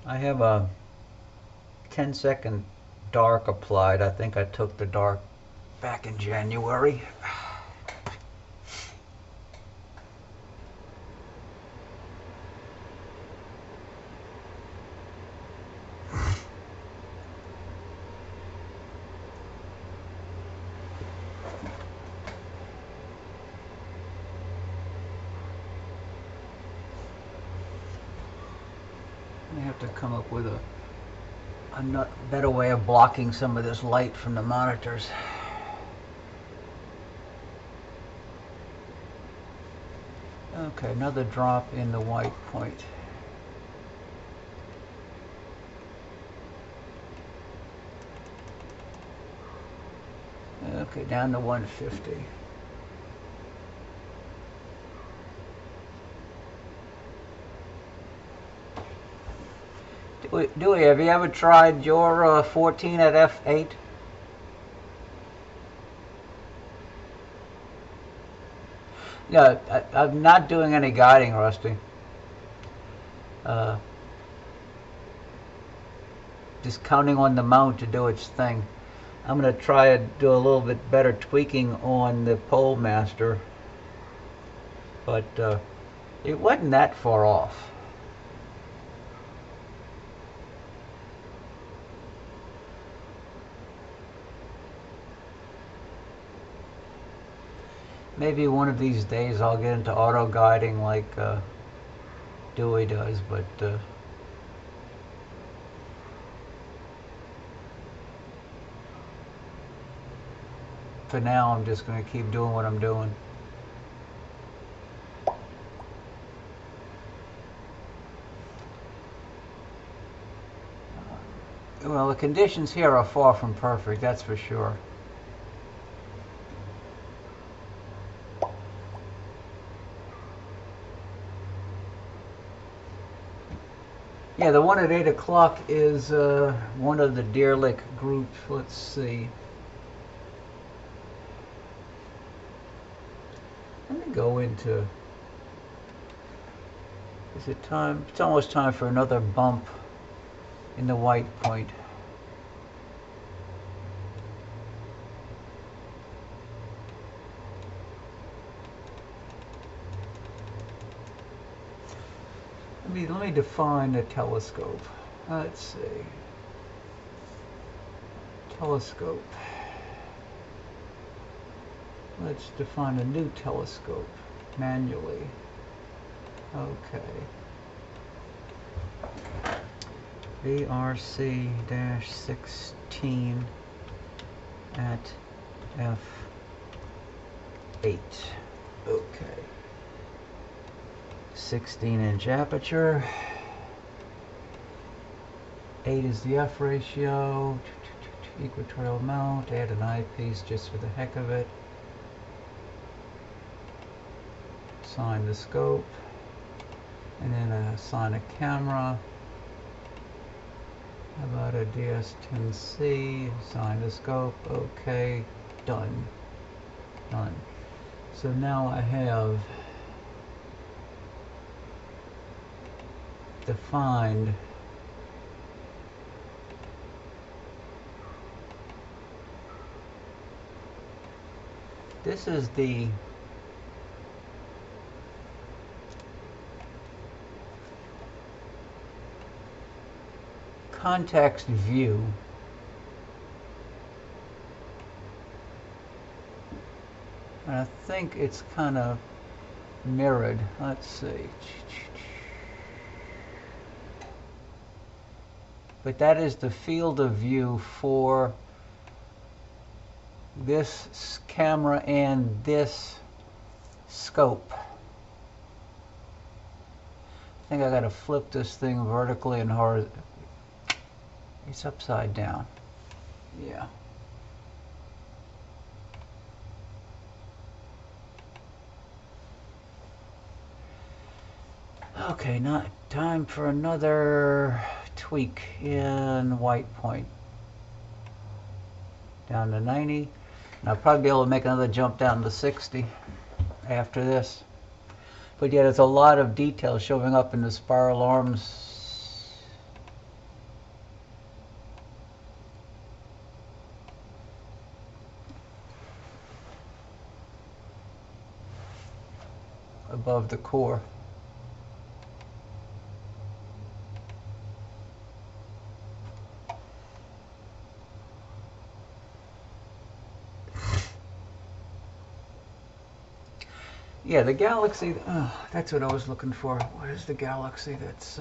I have a 10-second dark applied. I think I took the dark back in January. I have to come up with a better way of blocking some of this light from the monitors. Okay, another drop in the white point. Okay, down to 150. Dewey, have you ever tried your 14 at f8? No, I'm not doing any guiding, Rusty. Just counting on the mount to do its thing. I'm going to try to do a little bit better tweaking on the pole master, but it wasn't that far off. Maybe one of these days I'll get into auto guiding like Dewey does, but for now I'm just going to keep doing what I'm doing. Well, the conditions here are far from perfect, that's for sure. Yeah, the one at 8 o'clock is one of the Deerlick groups. Let's see. Let me go into... Is it time? It's almost time for another bump in the white point. Let me define a telescope. Let's see. Telescope. Let's define a new telescope manually. Okay. VRC-16 at f8. Okay. 16-inch aperture. 8 is the F ratio. Equatorial mount. Add an eyepiece just for the heck of it. Assign the scope. And then assign a camera. How about a DS10C? Assign the scope. Okay. Done. Done. So now I have defined this is the context view. And I think it's kind of mirrored. Let's see. But that is the field of view for this camera and this scope. I think I gotta flip this thing vertically and horizontally. It's upside down. Yeah. Okay, not time for another tweak in white point. Down to 90. And I'll probably be able to make another jump down to 60 after this. But yeah, there's a lot of detail showing up in the spiral arms. Above the core. Yeah, the galaxy, that's what I was looking for. What is the galaxy that's...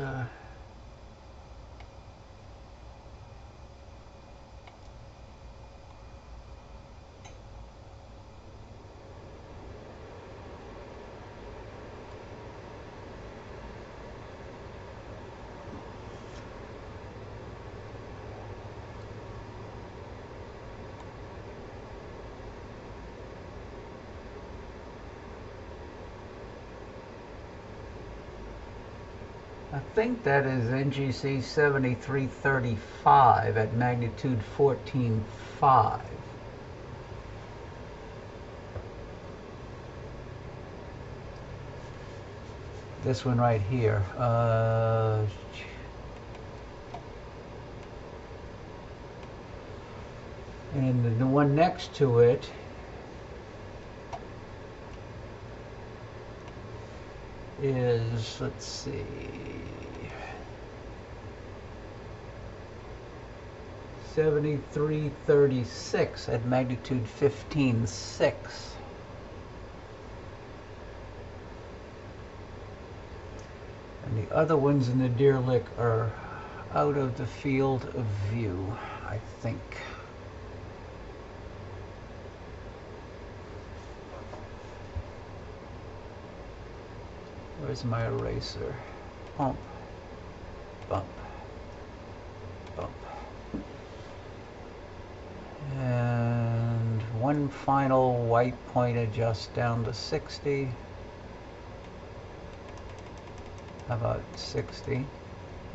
I think that is NGC 7335 at magnitude 14.5. This one right here. And the one next to it is, let's see, 7336 at magnitude 15.6. And the other ones in the deer lick are out of the field of view, I think. Where's my eraser? Bump, bump, bump. And one final white point adjust down to 60. How about 60?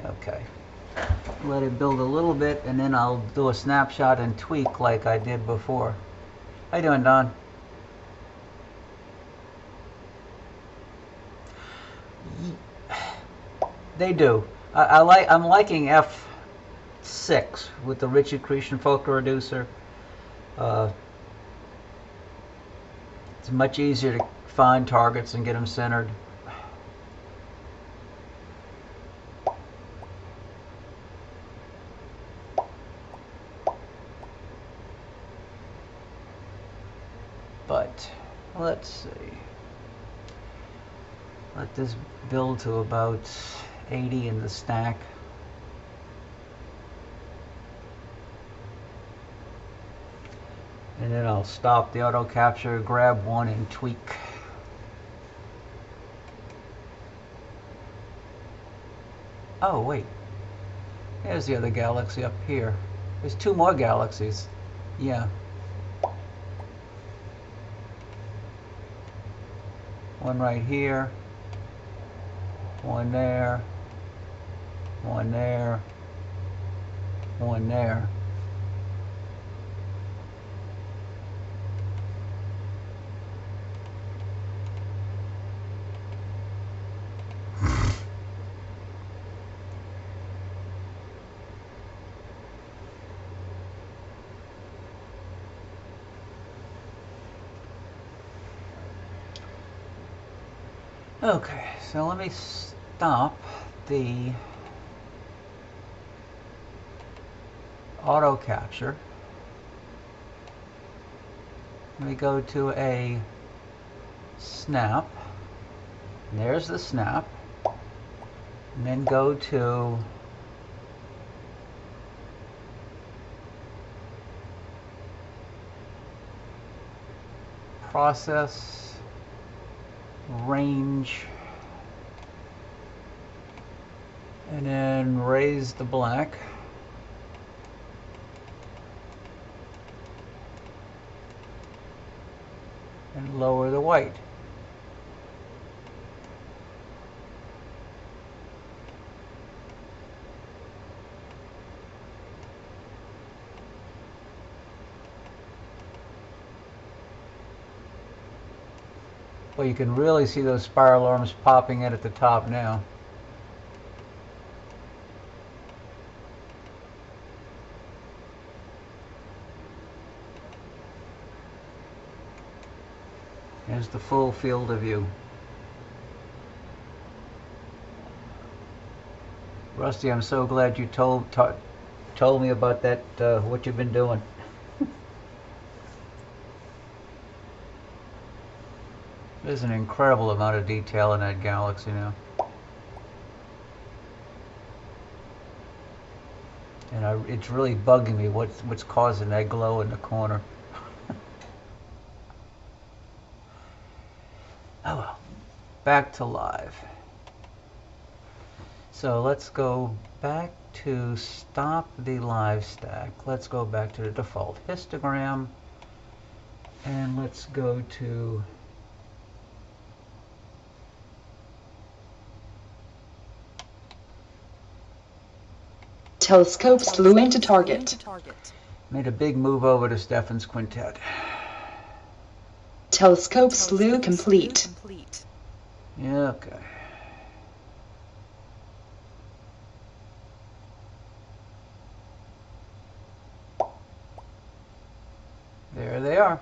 Okay. Let it build a little bit, and then I'll do a snapshot and tweak like I did before. How you doing, Don? They do. I'm liking F6 with the rich accretion focal reducer. It's much easier to find targets and get them centered. But let's see. Let this build to about 80 in the stack. And then I'll stop the auto capture, grab one and tweak. Oh wait, there's the other galaxy up here. There's two more galaxies. Yeah. One right here. One there. One there. One there. Okay, so let me stop the auto capture. We go to a snap. And there's the snap. And then go to process, range, and then raise the black. And lower the white. Well, you can really see those spiral arms popping in at the top now. There's the full field of view. Rusty, I'm so glad you told me about that, what you've been doing. There's an incredible amount of detail in that galaxy now. And it's really bugging me what's causing that glow in the corner. Oh well. Back to live. So let's go back to stop the live stack. Let's go back to the default histogram. And let's go to Telescope slew into target. made a big move over to Stefan's quintet. Telescope slew complete. Yeah, okay. There they are.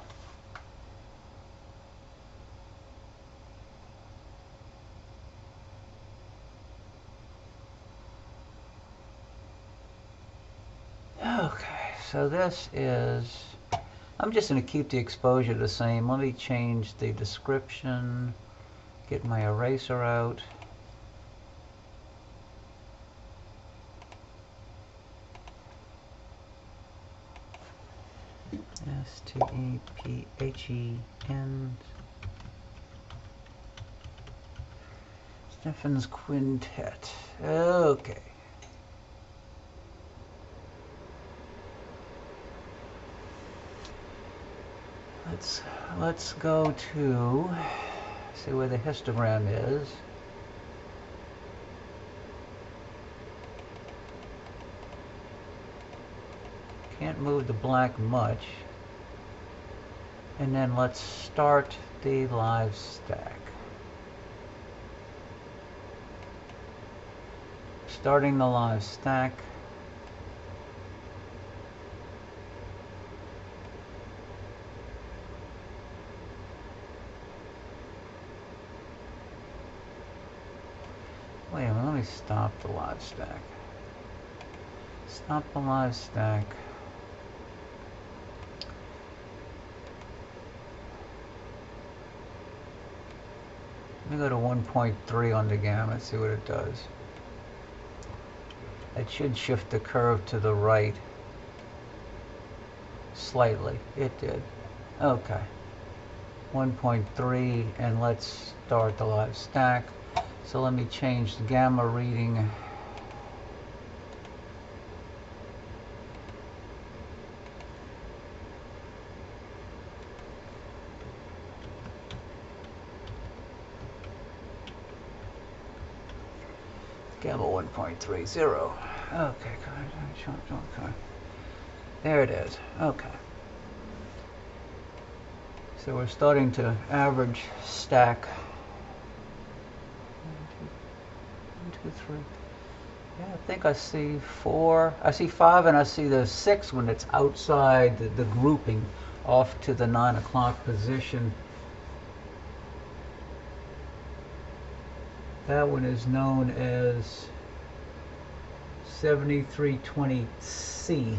Okay, so this is, I'm just going to keep the exposure the same. Let me change the description, get my eraser out. S-T-E-P-H-E-N. Stefan's quintet. Okay. Let's go to see where the histogram is. Can't move the black much. And then let's start the live stack. Starting the live stack. Wait a minute, let me stop the live stack. Stop the live stack. Let me go to 1.3 on the gamma, see what it does. It should shift the curve to the right slightly. It did. Okay. 1.3, and let's start the live stack. So let me change the gamma reading. Gamma 1.30. Okay, there it is. Okay. So we're starting to average stack. 1, 2, 3. Yeah, I think I see 4. I see 5, and I see the 6 when it's outside the grouping off to the 9 o'clock position. That one is known as 7320C.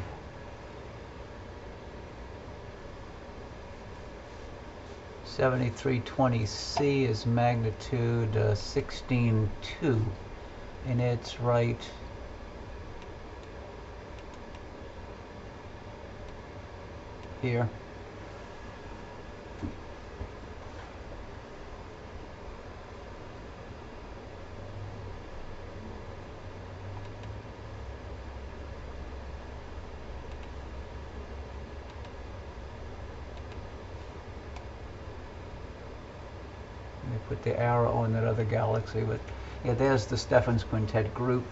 7320C is magnitude 16.2, and it's right here. Put the arrow on that other galaxy, but yeah, there's the Stephan's Quintet group.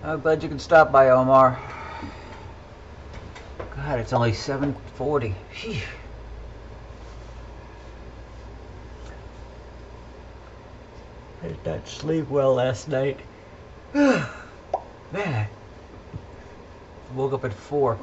I'm glad you could stop by, Omar. God, it's only 7:40. Phew. I did not sleep well last night. Man. Woke up at 4.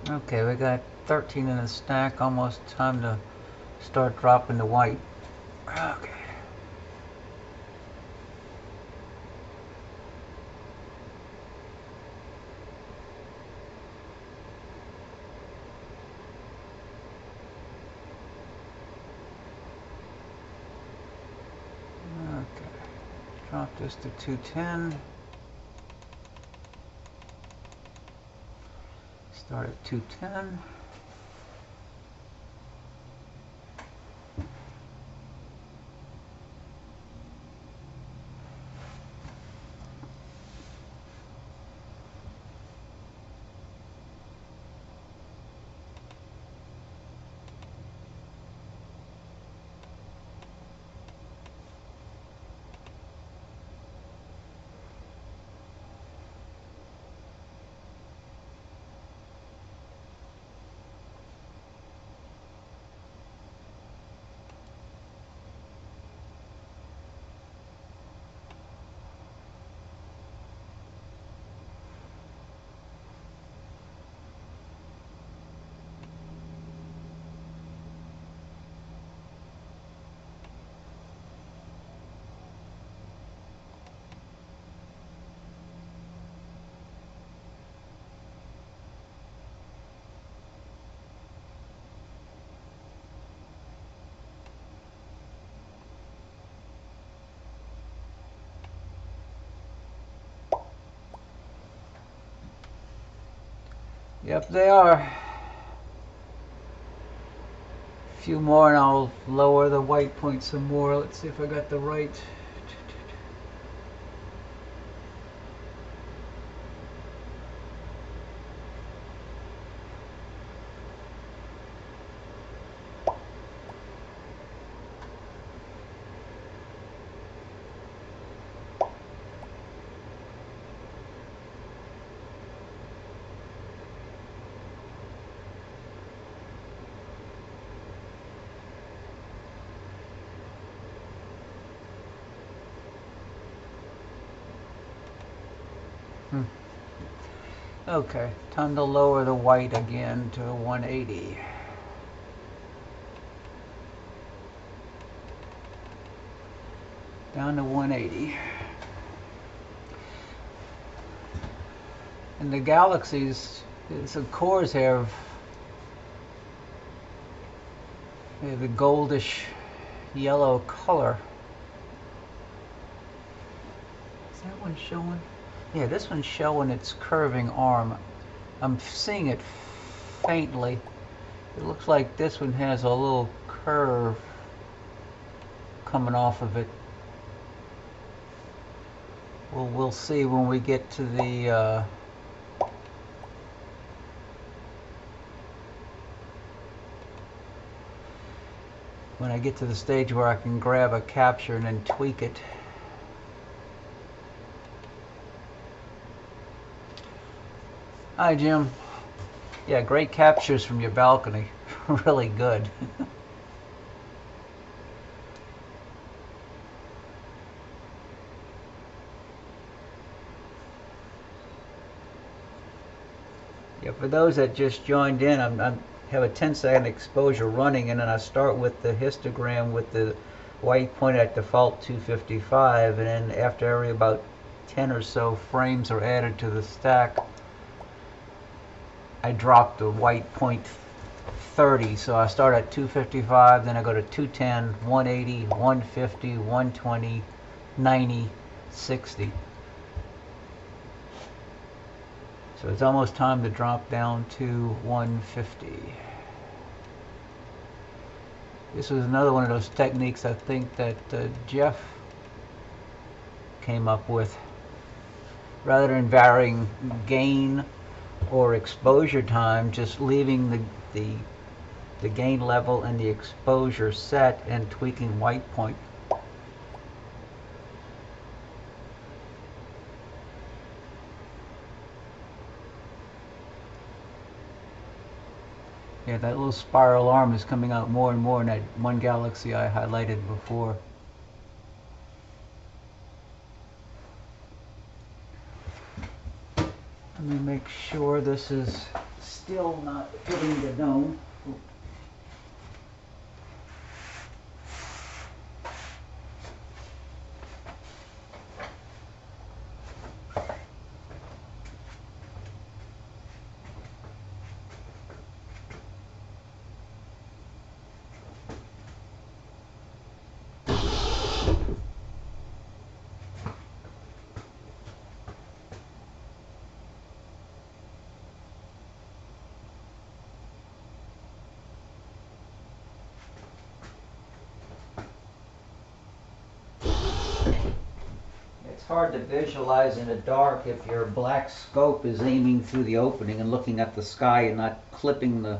Okay, we got 13 in the stack. Almost time to start dropping the white. Okay. Okay. Drop this to 210. Start at 210. Yep, they are. A few more and I'll lower the white point some more. Let's see if I got the right. Okay, time to lower the white again to 180. Down to 180. And the galaxies, the cores have the goldish yellow color. Is that one showing? Yeah, this one's showing its curving arm. I'm seeing it faintly. It looks like this one has a little curve coming off of it. We'll see when we get to the when I get to the stage where I can grab a capture and then tweak it. Hi, Jim. Yeah, great captures from your balcony. Really good. Yeah, for those that just joined in, I have a 10-second exposure running, and then I start with the histogram with the white point at default 255, and then after every about 10 or so frames are added to the stack, I drop the white point 30. So I start at 255, then I go to 210, 180, 150, 120, 90, 60. So it's almost time to drop down to 150. This was another one of those techniques I think that Jeff came up with. Rather than varying gain or exposure time, just leaving the gain level and the exposure set and tweaking white point. Yeah, that little spiral arm is coming out more and more in that one galaxy I highlighted before. Let me make sure this is still not hitting the dome. It's hard to visualize in the dark if your black scope is aiming through the opening and looking at the sky and not clipping the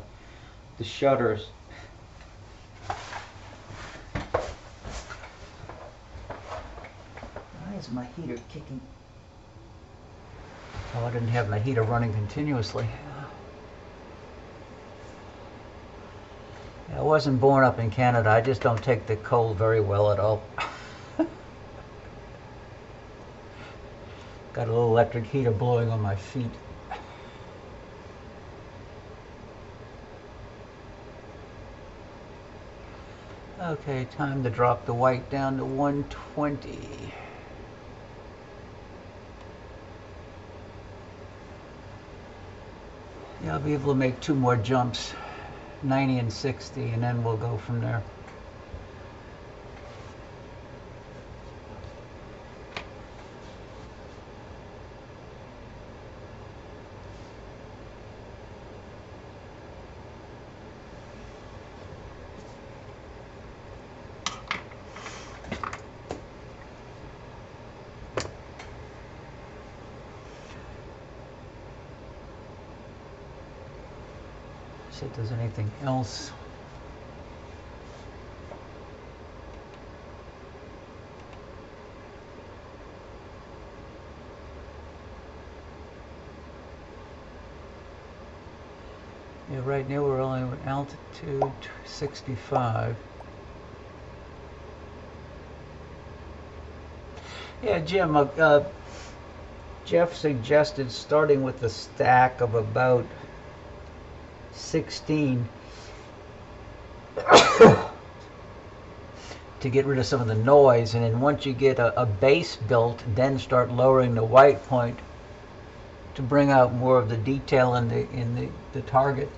shutters. Why is my heater kicking? Oh, I didn't have my heater running continuously. I wasn't born up in Canada. I just don't take the cold very well at all. Got a little electric heater blowing on my feet. Okay, time to drop the white down to 120. Yeah, I'll be able to make 2 more jumps, 90 and 60, and then we'll go from there. See if there's anything else. Yeah, right now we're only at altitude 65. Yeah, Jim, Jeff suggested starting with a stack of about 16 to get rid of some of the noise, and then once you get a base built, then start lowering the white point to bring out more of the detail in the target.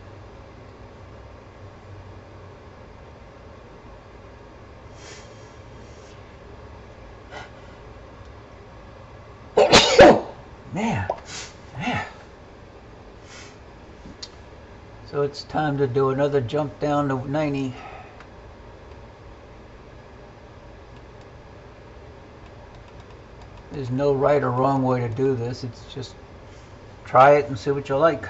Man. So it's time to do another jump down to 90. There's no right or wrong way to do this. It's just try it and see what you like.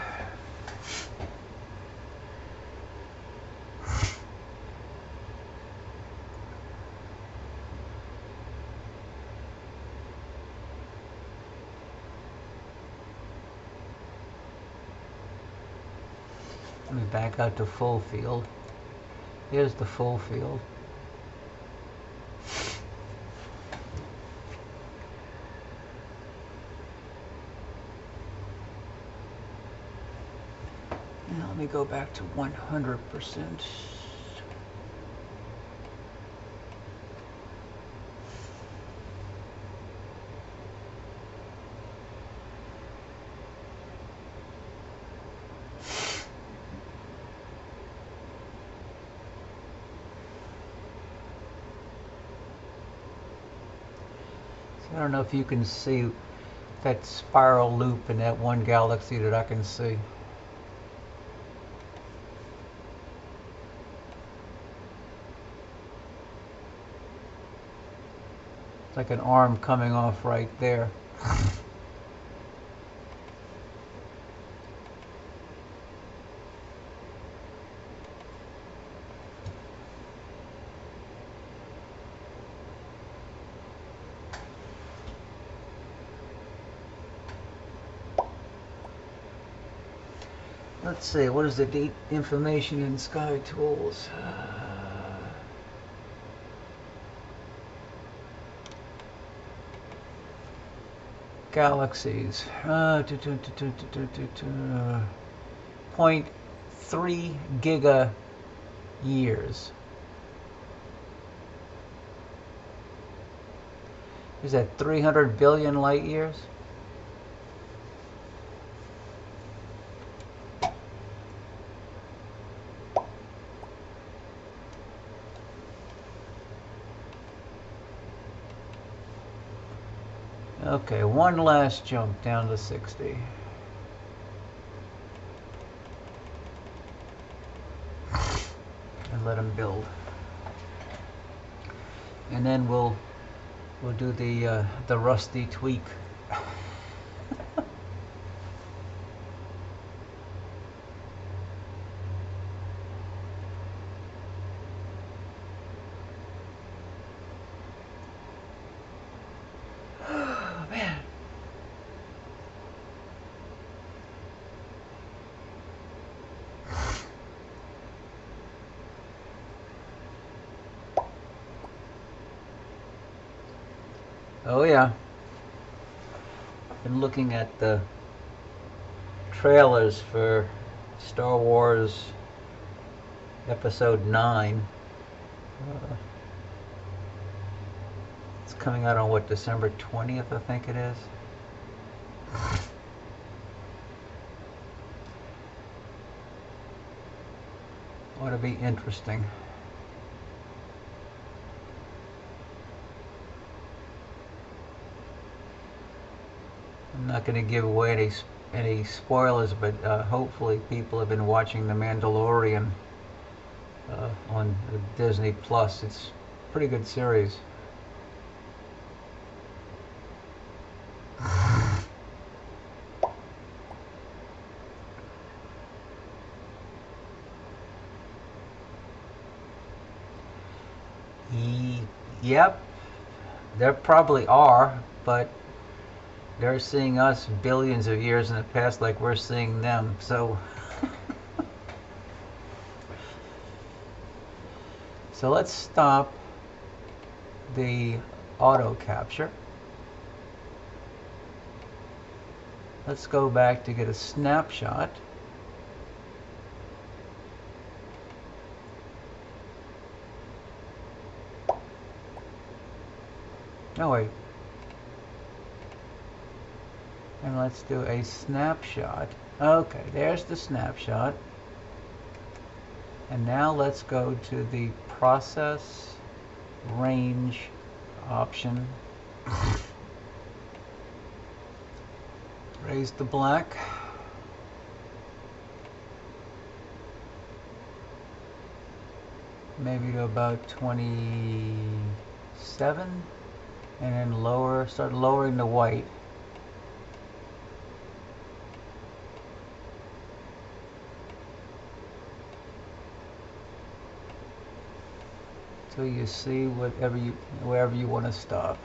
Let me back out to full field. Here's the full field. Now let me go back to 100%. I don't know if you can see that spiral loop in that one galaxy that I can see. It's like an arm coming off right there. Let's see, what is the date information in Sky Tools? Galaxies. 0.3 giga years. Is that 300 billion light years? Okay, one last jump down to 60. And let them build. And then we'll do the rusty tweak. Oh yeah. Been looking at the trailers for Star Wars Episode 9. It's coming out on what, December 20th, I think it is. Ought to be interesting. I'm not going to give away any spoilers, but hopefully people have been watching The Mandalorian on Disney Plus. It's a pretty good series. Yep, there probably are, but they're seeing us billions of years in the past like we're seeing them, so so let's stop the auto capture. Let's go back to get a snapshot. No, wait. And let's do a snapshot. Okay, there's the snapshot. And now let's go to the process range option. Raise the black. Maybe to about 27. And then lower, start lowering the white. Till you see wherever you want to stop.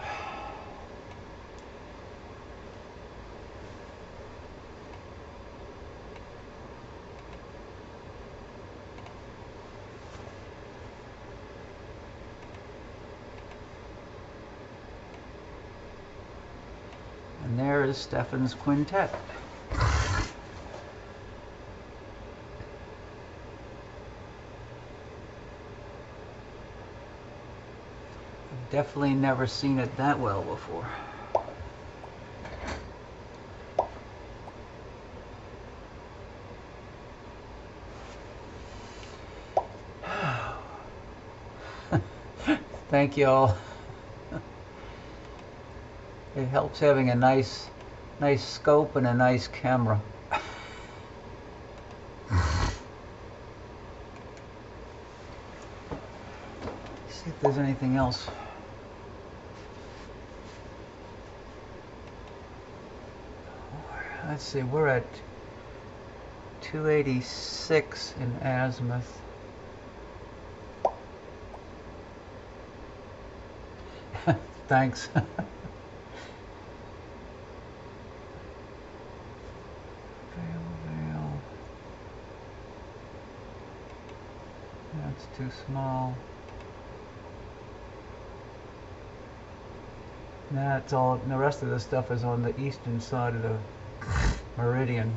And there is Stefan's quintet. Definitely never seen it that well before. Thank you all. It helps having a nice scope and a nice camera. See if there's anything else. Let's see, we're at 286 in azimuth. Thanks. Veil. That's too small. That's all. The rest of the stuff is on the eastern side of the meridian.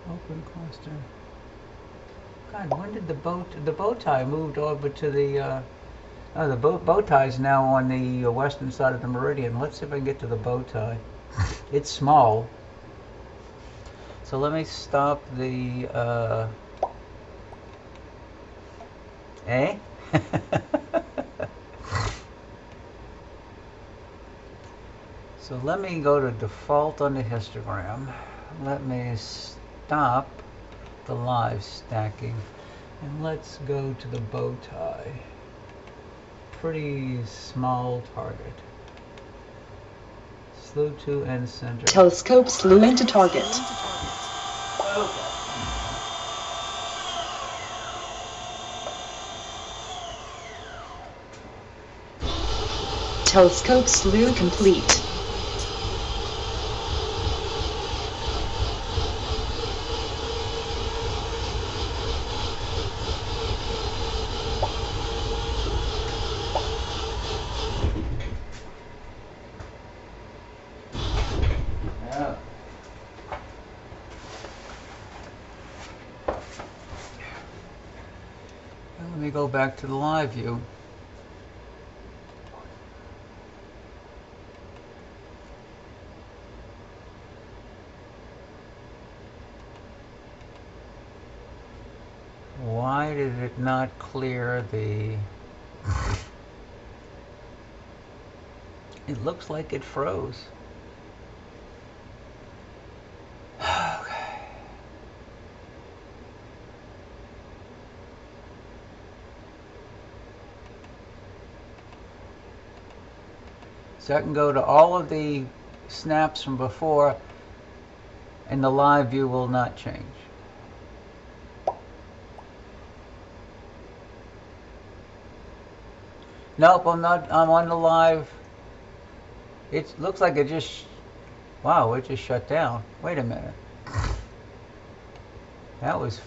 Open cluster. God, when did the bow tie moved over to the the bow tie is now on the western side of the meridian. Let's see if I can get to the bow tie. It's small. So let me stop the So let me go to default on the histogram. Let me stop the live stacking, and let's go to the bow tie. Pretty small target. Slew to end center. Telescope slew into target. Okay. Telescope slew complete. Let me go back to the live view. Why did it not clear the... It looks like it froze. Okay. So I can go to all of the snaps from before, and the live view will not change. Nope, I'm not. I'm on the live. It looks like it just... Wow, it just shut down. Wait a minute. That was...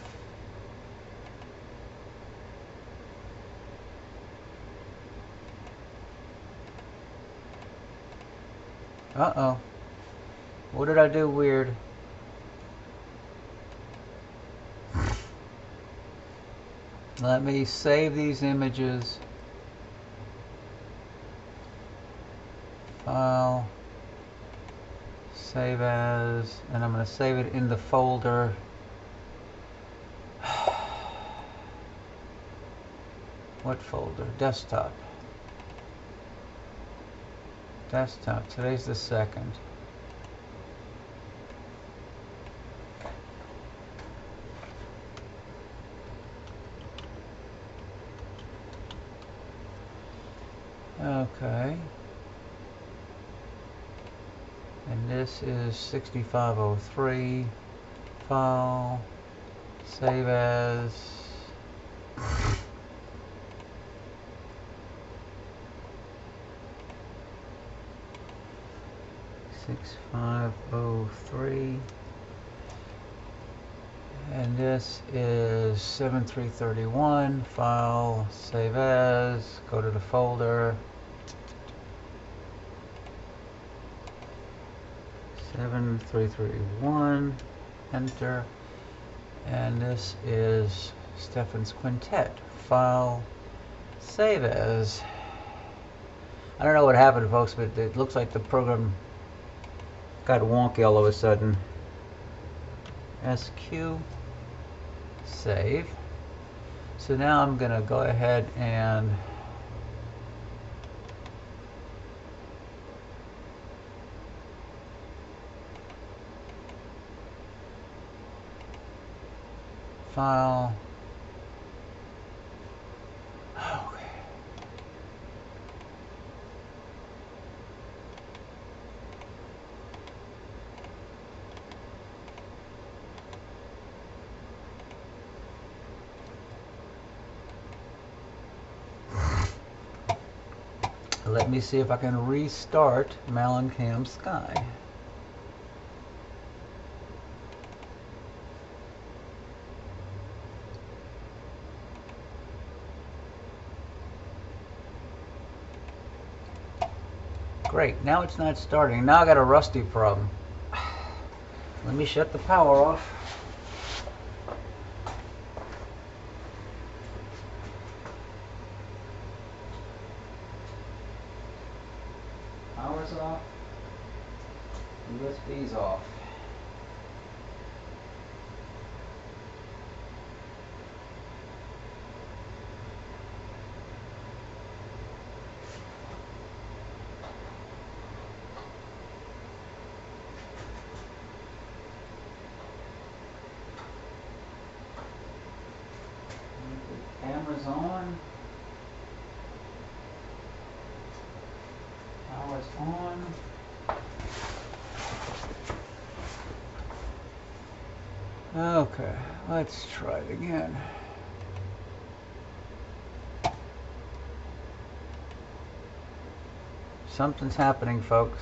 Uh-oh. What did I do weird? Let me save these images. File. Save as. And I'm going to save it in the folder. What folder? Desktop. Desktop. Today's the 2nd. Okay. And this is 6503. File, save as. 6503. And this is 7331. File, save as. Go to the folder. 7331. Enter. And this is Stefan's Quintet. File, save as. I don't know what happened, folks, but it looks like the program got wonky all of a sudden. SQ, save. So now I'm going to go ahead and file. Okay. Let me see if I can restart Malencam Sky. Great, now it's not starting. Now I got a rusty problem. Let me shut the power off. Power's off. USB's off. Camera's on. Power's on. Okay, let's try it again. Something's happening, folks.